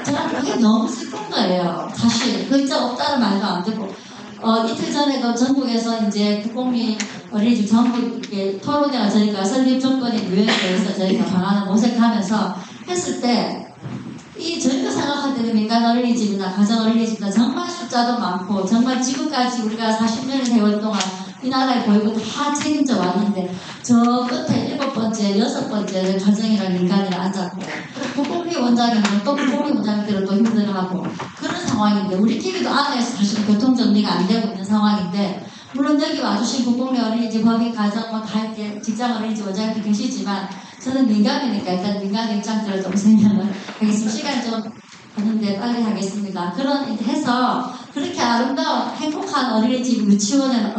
제가 그게 너무 슬픈 거예요. 사실 글자 없다는 말도 안 되고 이틀 전에도 전국에서 이제 국공립 어린이집 전국 토론회가 저희가 설립 조건에 유연에 대해서 저희가 방안을 모색하면서 했을 때 이 저희가 생각할 때는 민간 어린이집이나 가정 어린이집이나 정말 숫자도 많고 정말 지금까지 우리가 40년의 세월 동안 이 나라의 보육을 다 책임져 왔는데 저 끝에 7번째, 6번째 가정이랑 민간이랑 앉았고 국공립 원장님은 또 국공립 원장님들은 또 힘들어하고 그런 상황인데 우리끼리도 안에서 사실 교통정리가 안 되고 있는 상황인데 물론 여기 와주신 국공립 어린이집 법인 가정 뭐 다 이렇게 직장 어린이집 원장님들 계시지만 저는 민간이니까 일단 민간 입장들을 좀 설명을 하겠습니다. 시간이 좀 없는데 빨리 하겠습니다. 그런 해서 그렇게 아름다운 행복한 어린이집 유치원의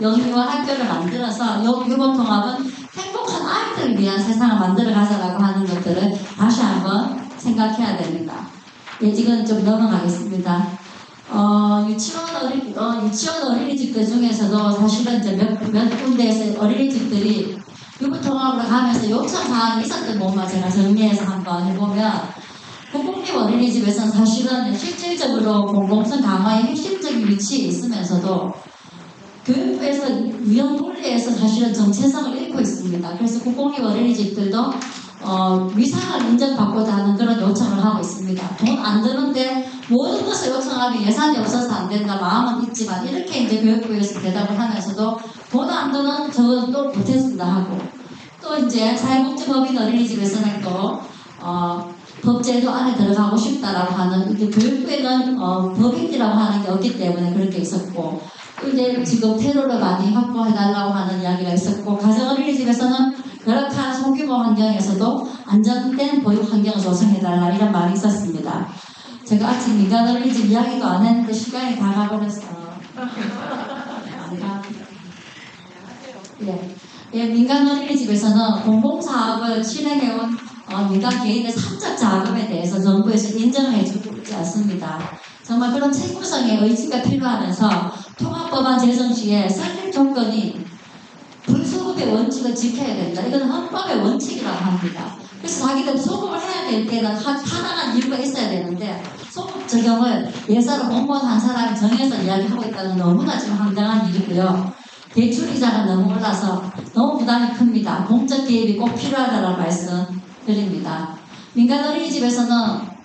영유아 학교를 만들어서 유보통합은 행복한 아이들을 위한 세상을 만들어 가자라고 하는 것들을 다시 한번 생각해야 됩니다. 예, 이건 좀 넘어가겠습니다. 유치원 어린이집들 중에서도 사실은 이제 몇 군데에서 어린이집들이 유보통합으로 가면서 요청사항이 있었던 것만 제가 정리해서 한번 해보면 국공립 어린이집에서는 사실은 실질적으로 공공성 강화의 핵심적인 위치에 있으면서도 교육부에서 유형 분리에서 사실은 정체성을 잃고 있습니다. 그래서 국공립 어린이집들도 위상을 인정받고자 하는 그런 요청을 하고 있습니다. 돈 안 드는데 모든 것을 요청하면 예산이 없어서 안 된다 마음은 있지만 이렇게 이제 교육부에서 대답을 하면서도 돈 안 드는 저건 또 못했습니다 하고 또 이제 사회복지법인 어린이집에서는 또 법제도 안에 들어가고 싶다라고 하는 이제 교육부에는 법인이라고 하는 게 없기 때문에 그렇게 있었고 또 이제 지금 테러를 많이 확보해달라고 하는 이야기가 있었고 가정 어린이집에서는 열악한 소규모 환경에서도 안정된 보육 환경을 조성해달라 이런 말이 있었습니다. 제가 아직 민간 어린이집 이야기도 안 했는데 시간이 다 가버렸어요. 예, 민간 어린이집에서는 공공사업을 실행해온 민간 개인의 사적 자금에 대해서 정부에서 인정을 해주고 있지 않습니다. 정말 그런 책무성의 의지가 필요하면서 통합법안 제정 시에 설립 조건이 불소급의 원칙을 지켜야 된다. 이건 헌법의 원칙이라고 합니다. 그래서 자기들 소급을 해야 될 때는 타당한 이유가 있어야 되는데 소급 적용을 예사로 공무원 한 사람이 정해서 이야기하고 있다는 너무나 지금 황당한 일이고요. 대출이자가 너무 올라서 너무 부담이 큽니다. 공적 개입이 꼭 필요하다는 말씀 드립니다. 민간 어린이집에서는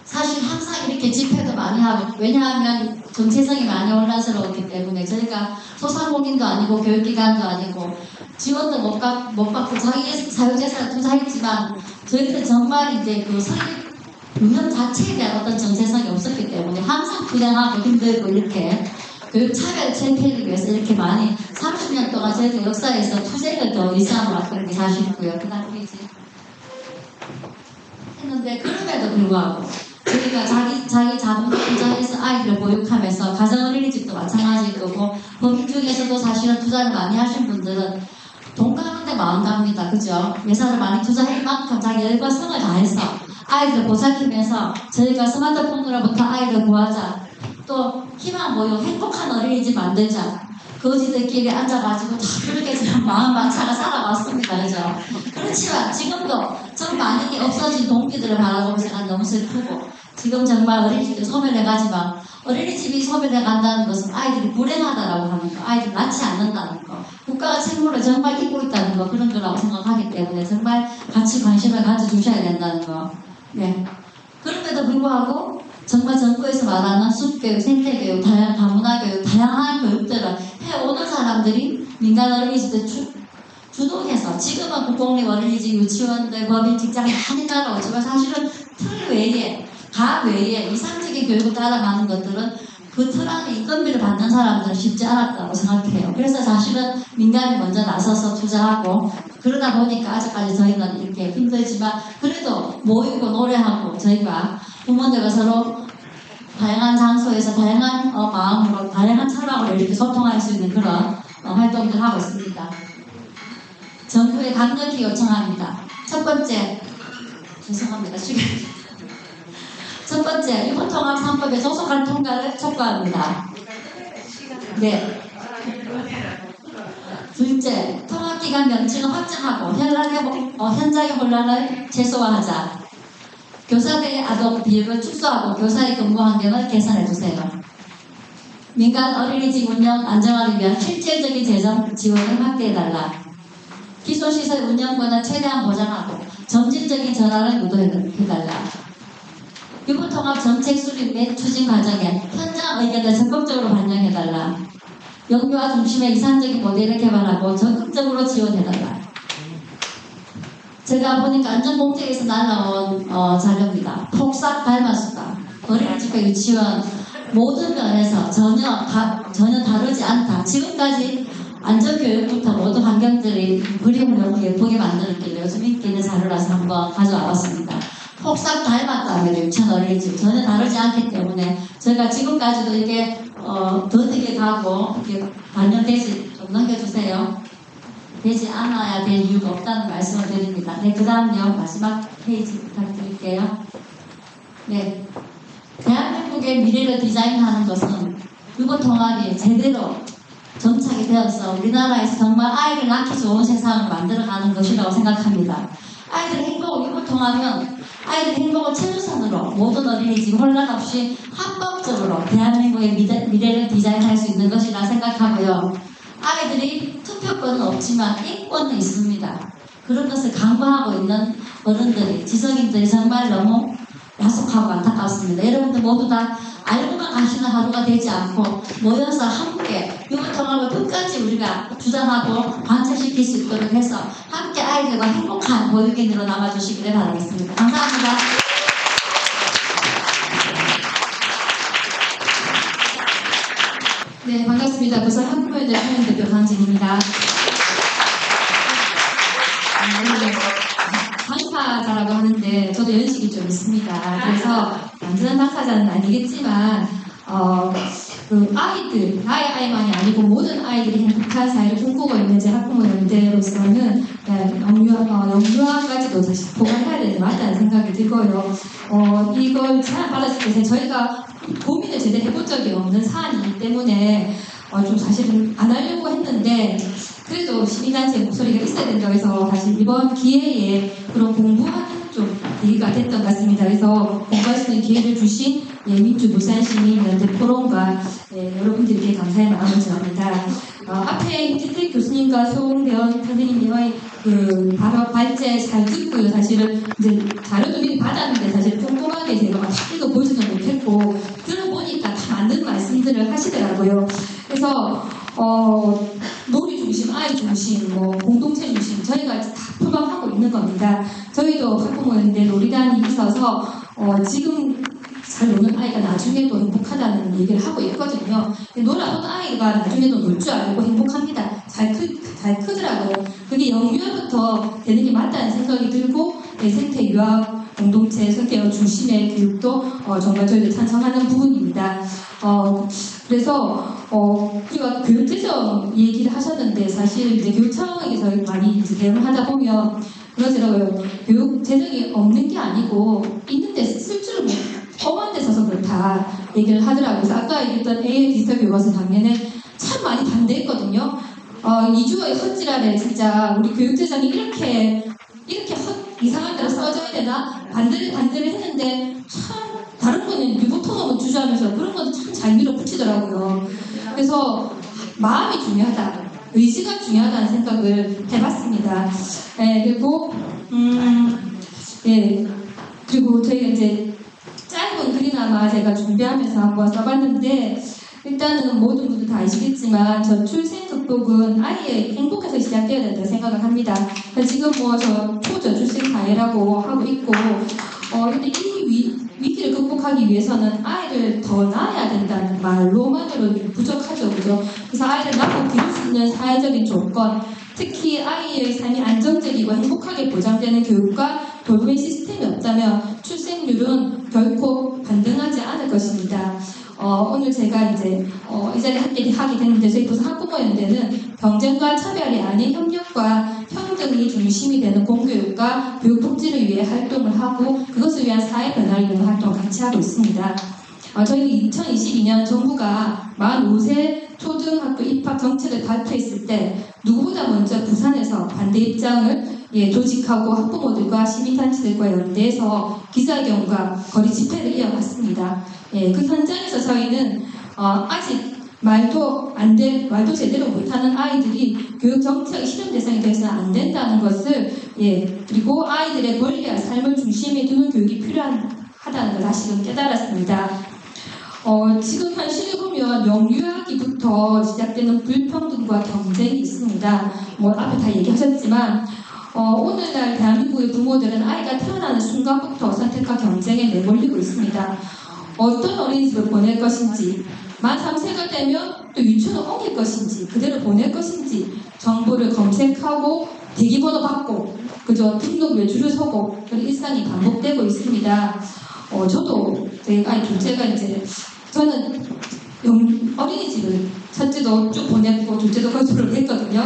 사실 항상 이렇게 집회도 많이 하고 왜냐하면 정체성이 많이 혼란스러웠기 때문에 저희가 소상공인도 아니고 교육기관도 아니고 지원도 못 받고 자기 사유재산을 투자했지만 저희들은 정말 이제 그 설립 운영 자체에 대한 어떤 정체성이 없었기 때문에 항상 불행하고 힘들고 이렇게 교육 차별 체계를 위해서 이렇게 많이 30년 동안 저희들 역사에서 투쟁을 더 일삼았던 게 사실이고요. 그 다음에 이제 했는데 그럼에도 불구하고 저희가 자기 자본도 투자해서 아이들을 보육하면서 가정 어린이집도 마찬가지일 거고 법인 중에서도 사실은 투자를 많이 하신 분들은 돈 가는데 마음 갑니다. 그죠? 예산을 많이 투자할 만큼 자기 열과 성을 다해서 아이들 보살피면서 저희가 스마트폰으로부터 아이들 구하자. 또 희망 모여 행복한 어린이집 만들자. 거지들끼리 앉아가지고 다 그렇게 지금 마음 만차가 살아왔습니다. 그죠? 그렇지만 지금도 좀 많이 없어진 동기들을 바라보면 제가 너무 슬프고 지금 정말 어린이집도 소멸해가지만 어린이집이 소멸해간다는 것은 아이들이 불행하다라고 하는 거, 아이들 낳지 않는다는 거, 국가가 책무를 정말 잊고 있다는 거 그런 거라고 생각하기 때문에 정말 같이 관심을 가져주셔야 된다는 거. 네. 그런데도 불구하고 정말 정부에서 말하는 숲교육, 생태교육, 다문화교육, 다양한 교육들을 해오는 사람들이 민간 어린이집들 주동해서 지금은 국공립 어린이집, 유치원들, 법인, 직장 많이 따라오지만 사실은 틀 외에, 가 외에 이상적인 교육을 따라가는 것들은 그 틀 안에 인건비를 받는 사람들은 쉽지 않았다고 생각해요. 그래서 사실은 민간이 먼저 나서서 투자하고 그러다 보니까 아직까지 저희는 이렇게 힘들지만 그래도 모이고 노래하고 저희가 부모들과 서로 다양한 장소에서 다양한 마음으로 다양한 철학으로 이렇게 소통할 수 있는 그런 활동들을 하고 있습니다. 정부에 강력히 요청합니다. 첫 번째, 죄송합니다. 첫 번째, 일본통합 3법의 조속한 통과를 촉구합니다. 네. 둘째, 통합기간 명칭을 확정하고 현장의 혼란을 최소화하자. 교사들의 아동 비율을 축소하고 교사의 근무 환경을 개선해주세요. 민간 어린이집 운영 안정화를 위한 실질적인 재정 지원을 확대해달라. 기초시설 운영권을 최대한 보장하고 점진적인 전환을 유도해달라. 유보통합 정책 수립 및 추진 과정에 현장 의견을 적극적으로 반영해달라. 영유아 중심의 이상적인 모델을 개발하고 적극적으로 지원해달라. 제가 보니까 안전공책에서 날라온 자료입니다. 폭삭 닮았수다. 어린이집과 유치원 모든 면에서 전혀 다르지 않다. 지금까지 안전교육부터 모든 환경들이 그림을 너무 예쁘게 만들었길래 요즘 인기 있는 자료라서 한번 가져와 봤습니다. 폭삭 닮았다면 유치원 어린이집 전혀 다르지 않기 때문에 저희가 지금까지도 이게 더디게 가고 이게 반영되지 좀 넘겨주세요. 되지 않아야 될 이유가 없다는 말씀을 드립니다. 네, 그 다음요. 마지막 페이지 부탁드릴게요. 네. 대한민국의 미래를 디자인하는 것은 유보통합이 제대로 정착이 되어서 우리나라에서 정말 아이를 낳기 좋은 세상을 만들어가는 것이라고 생각합니다. 아이들의 행복을 유보통합은 아이들의 행복을 최우선으로 모든 어린이집 혼란 없이 합법적으로 대한민국의 미래를 디자인할 수 있는 것이라 생각하고요. 아이들이 투표권은 없지만 인권은 있습니다. 그런 것을 강구하고 있는 어른들이, 지성인들이 정말 너무 야속하고 안타깝습니다. 여러분들 모두 다 알고만 가시는 하루가 되지 않고 모여서 함께 유보통합을 끝까지 우리가 주장하고 관철시킬 수 있도록 해서 함께 아이들과 행복한 보육인으로 남아주시기를 바라겠습니다. 감사합니다. 네, 반갑습니다. 부산 학부모연대 사연대표 강진입니다. 당사자라고 하는데 저도 연식이 좀 있습니다. 그래서 완전한 당사자는 아니겠지만 그 아이들, 나의 아이만이 아니고 모든 아이들이 행복한 사회를 꿈꾸고 있는 제 학부모연대로서는 영유아까지도 다시 보강해야 되는 게 맞다는 생각이 들고요. 이걸 제안 받았을 때 저희가 고민을 제대로 해본 적이 없는 사안이기 때문에 좀 사실은 안 하려고 했는데 그래도 시민단체 목소리가 있어야 된다고 해서 사실 이번 기회에 그런 공부하는 좀 계기가 됐던 것 같습니다. 그래서 공부할 수 있는 기회를 주신 민주 부산시민연대 포럼과 여러분들께 감사의 마음을 전합니다. 앞에 임진택 교수님과 송대원 선생님의 그 발제 잘 듣고요. 사실은 이제 자료도 미리 받았는데 사실 꼼꼼하게 제가 막 읽어 보지는 못했고 들어보니까 다 맞는 말씀들을 하시더라고요. 그래서 놀이 중심, 아이 중심, 공동체 중심 저희가 다 표방하고 있는 겁니다. 저희도 학부모인데 놀이단이 있어서 지금 잘 노는 아이가 나중에도 행복하다는 얘기를 하고 있거든요. 놀아보는 아이가 나중에도 놀 줄 알고 행복합니다. 잘 크더라고요. 그게 영유아부터 되는 게 맞다는 생각이 들고 생태 유아 공동체 설계어 중심의 교육도 정말 저희도 찬성하는 부분입니다. 그래서 우리가 교육재정 얘기를 하셨는데 사실 이제 교육청에서 많이 이제 대응하다 보면 그러더라고요. 교육재정이 없는 게 아니고 있는데 쓸 줄을 험한 데 써서 그렇다 얘기를 하더라고요. 그래서 아까 얘기했던 AI 디지털 교과서 작년에 참 많이 반대했거든요. 이주의 헛질하네 진짜 우리 교육재정이 이렇게 이상한 대로 써져야 되나 반대를 했는데 참 다른 거는 유보통합을 주저하면서 그런 것도 참 잘 밀어붙이더라고요. 그래서 마음이 중요하다, 의지가 중요하다는 생각을 해봤습니다. 그리고 그리고 저희가 이제 짧은 글이나마 제가 준비하면서 한번 써봤는데 일단은 모든 분들 다 아시겠지만 저출생 극복은 아이의 행복에서 시작되어야 된다고 생각을 합니다. 지금 저 초저출생 사회라고 하고 있고 근데 이 위기를 극복하기 위해서는 아이를 더 낳아야 된다는 말로만으로는 부족하죠. 그죠? 그래서 아이를 낳고 기를 수 있는 사회적인 조건, 특히 아이의 삶이 안정적이고 행복하게 보장되는 교육과 돌봄의 시스템이 없다면 출생률은 결코 반등하지 않을 것입니다. 오늘 제가 이제 이 자리에 하게 됐는데 저희 부산 학부모연대는 경쟁과 차별이 아닌 협력과 평등이 중심이 되는 공교육과 교육 복지를 위해 활동을 하고 그것을 위한 사회 변화를 위한 활동을 같이 하고 있습니다. 저희 2022년 정부가 45세 초등학교 입학 정책을 발표했을 때 누구보다 먼저 부산에서 반대 입장을 조직하고 학부모들과 시민단체들과 연대해서 기자회견과 거리 집회를 이어갔습니다. 그 현장에서 저희는 아직 말도 제대로 못하는 아이들이 교육 정책의 실현 대상이 되어서는 안 된다는 것을 그리고 아이들의 권리와 삶을 중심에 두는 교육이 필요하다는 걸 다시금 깨달았습니다. 지금 현실을 보면 영유아기부터 시작되는 불평등과 경쟁이 있습니다. 앞에 다 얘기하셨지만 오늘날 대한민국의 부모들은 아이가 태어나는 순간부터 선택과 경쟁에 내몰리고 있습니다. 어떤 어린이집을 보낼 것인지, 만 3세가 되면 또 유치원을 옮길 것인지, 그대로 보낼 것인지 정보를 검색하고 대기번호 받고 그저 등록을 줄을 서고 그런 일상이 반복되고 있습니다. 저도 저희 아이 둘째가 이제 저는 어린이집을 첫째도 쭉 보내고 둘째도 거주를 했거든요.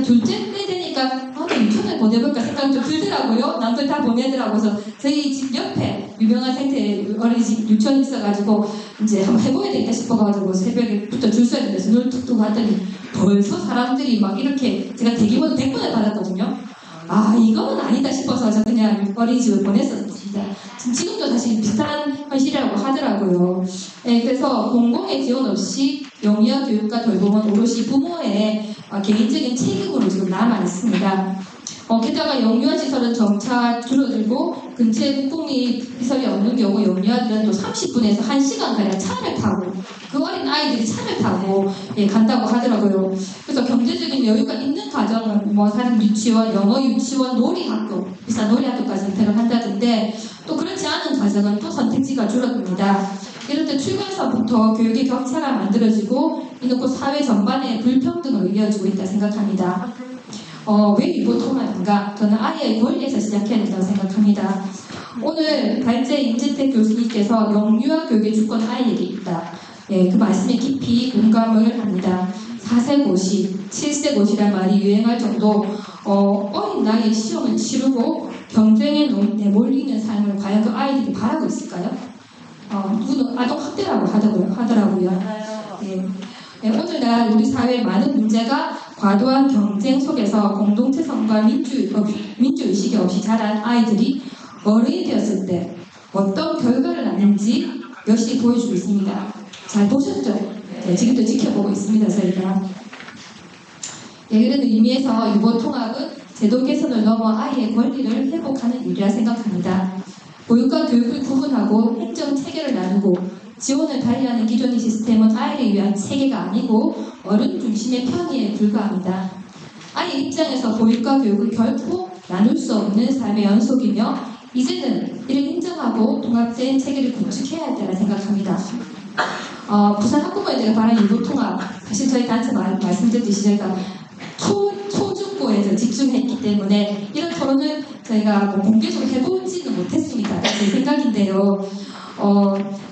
둘째 때 되니까 유치원을 보내볼까 생각이 좀 들더라고요. 남들 다 보내더라고요. 그래서 저희 집 옆에 유명한 생태 어린이집 유치원이 있어가지고 이제 한번 해보야 되겠다 싶어가지고 새벽에부터 줄 서야 돼서 눈을 툭툭 하더니 벌써 사람들이 막 이렇게 제가 대기번호 100번을 받았거든요. 이거는 아니다 싶어서 저 그냥 어린이집을 보냈었습니다. 지금도 사실 비슷한 현실이라고 하더라고요. 그래서 공공의 지원 없이 영유아 교육과 돌봄은 오롯이 부모의 개인적인 책임으로 지금 남아 있습니다. 게다가 영유아 시설은 점차 줄어들고 근처에 국공립시설이 없는 경우 영유아들은 또 30분에서 1시간가량 차를 타고 그 어린 아이들이 차를 타고 간다고 하더라고요. 그래서 경제적인 여유가 있는 가정은 사실 유치원, 영어 유치원, 놀이학교, 비싼 놀이학교까지 선택을 한다던데 또 그렇지 않은 가정은 또 선택지가 줄어듭니다. 이럴 때 출발서부터 교육의 격차가 만들어지고 이는 곧 사회 전반의 불평등으로 이어지고 있다 생각합니다. 왜 유보통합인가? 저는 아이의 권리에서 시작해야 된다고 생각합니다. 오늘 발제 임재택 교수님께서 영유아 교육의 주권 아이에게 있다. 그 말씀에 깊이 공감을 합니다. 4세 고시, 7세 고시란 말이 유행할 정도 어린 나이에 시험을 치르고 경쟁에 내몰리는 삶을 과연 그 아이들이 바라고 있을까요? 누구는 아동학대라고 하더라고요. 오늘날 우리 사회의 많은 문제가 과도한 경쟁 속에서 공동체성과 민주의식이 없이 자란 아이들이 어른이 되었을 때 어떤 결과를 낳는지 역시 보여주고 있습니다. 잘 보셨죠? 지금도 지켜보고 있습니다. 저희가. 이런 의미에서 유보통합은 제도 개선을 넘어 아이의 권리를 회복하는 일이라 생각합니다. 보육과 교육을 구분하고 행정 체계를 나누고 지원을 달리하는 기존의 시스템은 아이를 위한 체계가 아니고 어른 중심의 편의에 불과합니다. 아이 입장에서 보육과 교육을 결코 나눌 수 없는 삶의 연속이며 이제는 이를 인정하고 통합된 체계를 구축해야 할 때라 생각합니다. 부산 학부모연대가 바라는 유보통합, 사실 저희 단체 말씀드렸듯이 저희가 초중고에서 집중했기 때문에 이런 토론을 저희가 공개적으로 해보지는 못했습니다. 제 생각인데요.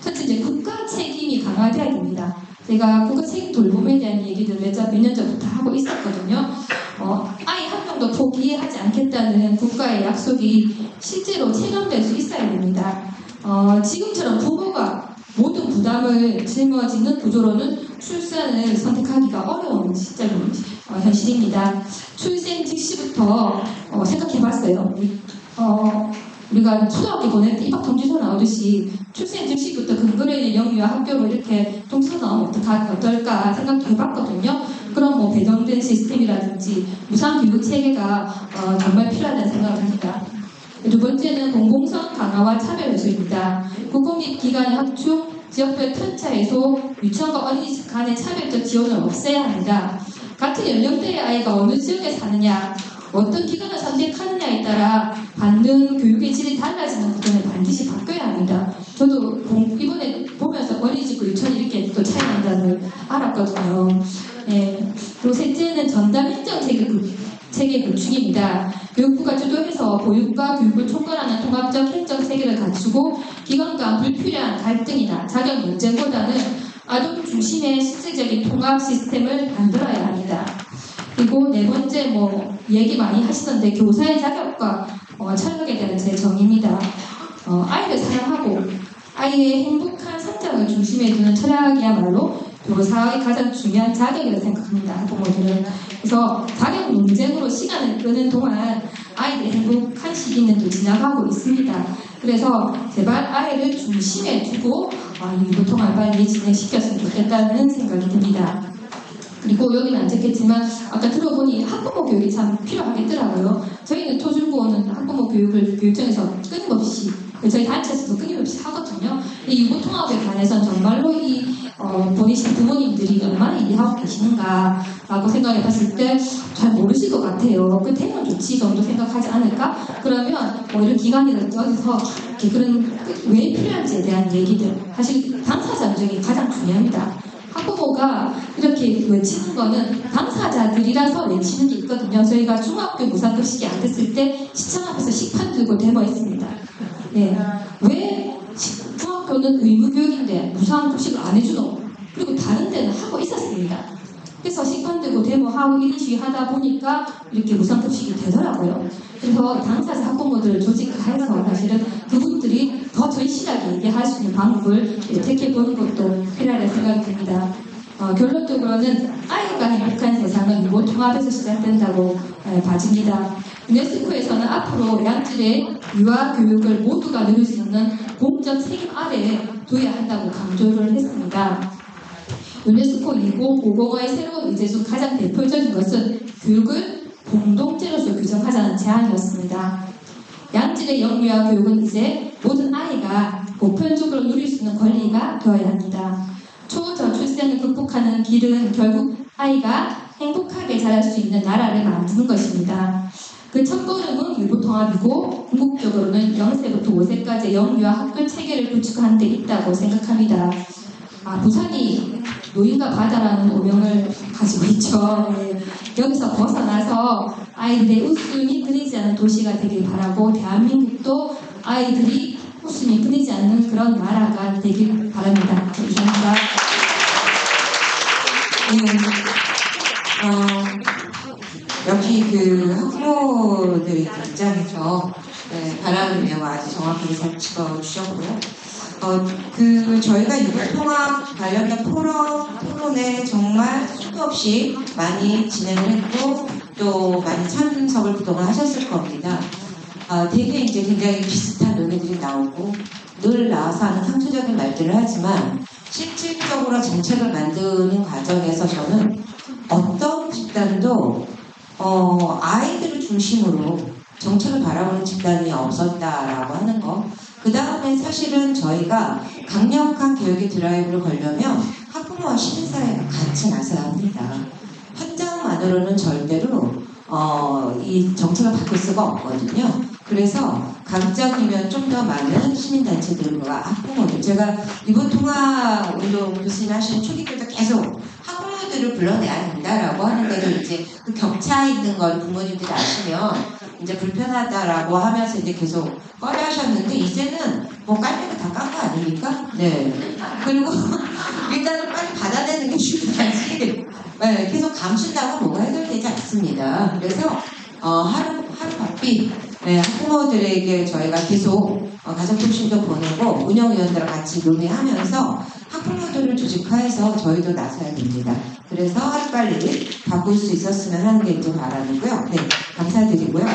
첫째 이제 국가 책임이 강화돼야 됩니다. 제가 국가책 돌봄에 대한 얘기를 몇 년 전부터 하고 있었거든요. 아이 한 명도 포기하지 않겠다는 국가의 약속이 실제로 체감될 수 있어야 됩니다. 지금처럼 부모가 모든 부담을 짊어지는 구조로는 출산을 선택하기가 어려운 시점이 현실입니다. 출생 즉시부터 생각해봤어요. 우리가 초등학교 보낼 때 입학 통지서 나오듯이 출생 즉시부터 근거리의 영유아 학교로 이렇게 통지서 나오면 어떨까 생각도 해봤거든요. 그럼 뭐 배정된 시스템이라든지 무상 교육 체계가 정말 필요하다는 생각을 합니다. 두 번째는 공공성 강화와 차별 요소입니다. 공공기관의 합충, 지역별 편차 해소, 유치원과 어린이집 간의 차별적 지원을 없애야 합니다. 같은 연령대의 아이가 어느 지역에 사느냐, 어떤 기관을 선택하느냐에 따라 받는 교육의 질이 달라지는 부분을 반드시 바꿔야 합니다. 저도 이번에 보면서 어린이집과 유치원이 이렇게 또 차이 난다는 걸 알았거든요. 네. 그리고 셋째는 전담 행정 체계 구축입니다. 교육부가 주도해서 보육과 교육을 총괄하는 통합적 행정 체계를 갖추고 기관 간 불필요한 갈등이나 자격 논쟁보다는 아동 중심의 실질적인 통합 시스템을 만들어야 합니다. 그리고 네 번째 얘기 많이 하시던데 교사의 자격과 철학에 대한 제 정의입니다. 아이를 사랑하고 아이의 행복한 성장을 중심에 두는 철학이야말로 교사의 가장 중요한 자격이라고 생각합니다. 학부모들은. 그래서 자격 논쟁으로 시간을 끄는 동안 아이들의 행복한 시기는 또 지나가고 있습니다. 그래서 제발 아이를 중심에 두고 유보통합을 빨리 진행시켰으면 좋겠다는 생각이 듭니다. 그리고 여기는 안 적겠지만 아까 들어보니 학부모 교육이 참 필요하겠더라고요. 저희는 초중고는 학부모 교육을 교육청에서 끊임없이 저희 단체에서도 끊임없이 하거든요. 이 유보통합에 관해서는 정말로 보내신 부모님들이 얼마나 이해하고 계시는가라고 생각해 봤을 때 잘 모르실 것 같아요. 그 되면 좋지 정도 생각하지 않을까? 그러면 이런 기관이라든지 어디서 그런 왜 필요한지에 대한 얘기들 사실 당사자 중에 가장 중요합니다. 학부모가 이렇게 외치는 거는 당사자들이라서 외치는 게 있거든요. 저희가 중학교 무상급식이 안 됐을 때 시청 앞에서 식판 들고 데모했습니다. 네. 왜 중학교는 의무교육인데 무상급식을 안 해주노? 그리고 다른 데는 하고 있었습니다. 그래서 식판 들고 데모하고 1인 시위 하다 보니까 이렇게 무상급식이 되더라고요. 그래서 당사자 학부모들을 조직화해서 사실은 그분들이 더 절실하게 얘기할 수 있는 방법을 택해보는 것도 필요하다고 생각이 듭니다. 결론적으로는 아이가 행복한 세상은 유보통합에서 시작된다고 봐집니다. 유네스코에서는 앞으로 양질의 유아 교육을 모두가 누릴 수 있는 공적 책임 아래에 둬야 한다고 강조를 했습니다. 유네스코 2050의 새로운 의제 중 가장 대표적인 것은 교육을 공동체로서 규정하자는 제안이었습니다. 양질의 영유아 교육은 이제 모든 아이가 보편적으로 누릴 수 있는 권리가 되어야 합니다. 초저출생을 극복하는 길은 결국 아이가 행복하게 자랄 수 있는 나라를 만드는 것입니다. 그 첫걸음은 유보통합이고 궁극적으로는 0세부터 5세까지 영유아 학교 체계를 구축하는 데 있다고 생각합니다. 부산이 노인과 바다라는 오명을 가지고 있죠. 네. 여기서 벗어나서 아이들의 웃음이 끊이지 않는 도시가 되길 바라고 대한민국도 아이들이 웃음이 끊이지 않는 그런 나라가 되길 바랍니다. 감사합니다. 여기 학부모들 입장에서 바라는 내용 아주 정확하게 잘 짚어주셨고요. 저희가 유보통합 관련된 토론에 정말 수도 없이 많이 진행을 했고 또 많이 참석을 그동안 하셨을 겁니다. 되게 이제 굉장히 비슷한 논의들이 나오고 늘 나와서 하는 상투적인 말들을 하지만 실질적으로 정책을 만드는 과정에서 저는 어떤 집단도 아이들을 중심으로 정책을 바라보는 집단이 없었다라고 하는 거. 그 다음에 사실은 저희가 강력한 교육의 드라이브를 걸려면 학부모와 시민사회가 같이 나서야 합니다. 현장만으로는 절대로 이 정책을 바꿀 수가 없거든요. 그래서 강점이면 좀 더 많은 시민단체들과 학부모들, 제가 유보통합운동 교수님 하시는 초기 때도 계속 학부모들을 불러내야 된다라고 하는데도 이제 그 격차 있는 걸 부모님들이 아시면 이제 불편하다라고 하면서 이제 계속 꺼려 하셨는데 이제는 깔때가 다 깐 거 아닙니까? 네. 그리고 일단은 빨리 받아내는 게 중요하지. 네, 계속 감춘다고 뭐가 해결되지 않습니다. 그래서 하루 바삐 학부모들에게 저희가 계속 가정통신도 보내고 운영위원들과 같이 논의하면서 학부모들을 조직화해서 저희도 나서야 됩니다. 그래서 하루빨리 바꿀 수 있었으면 하는 게 좀 바람이고요. 네, 감사드리고요.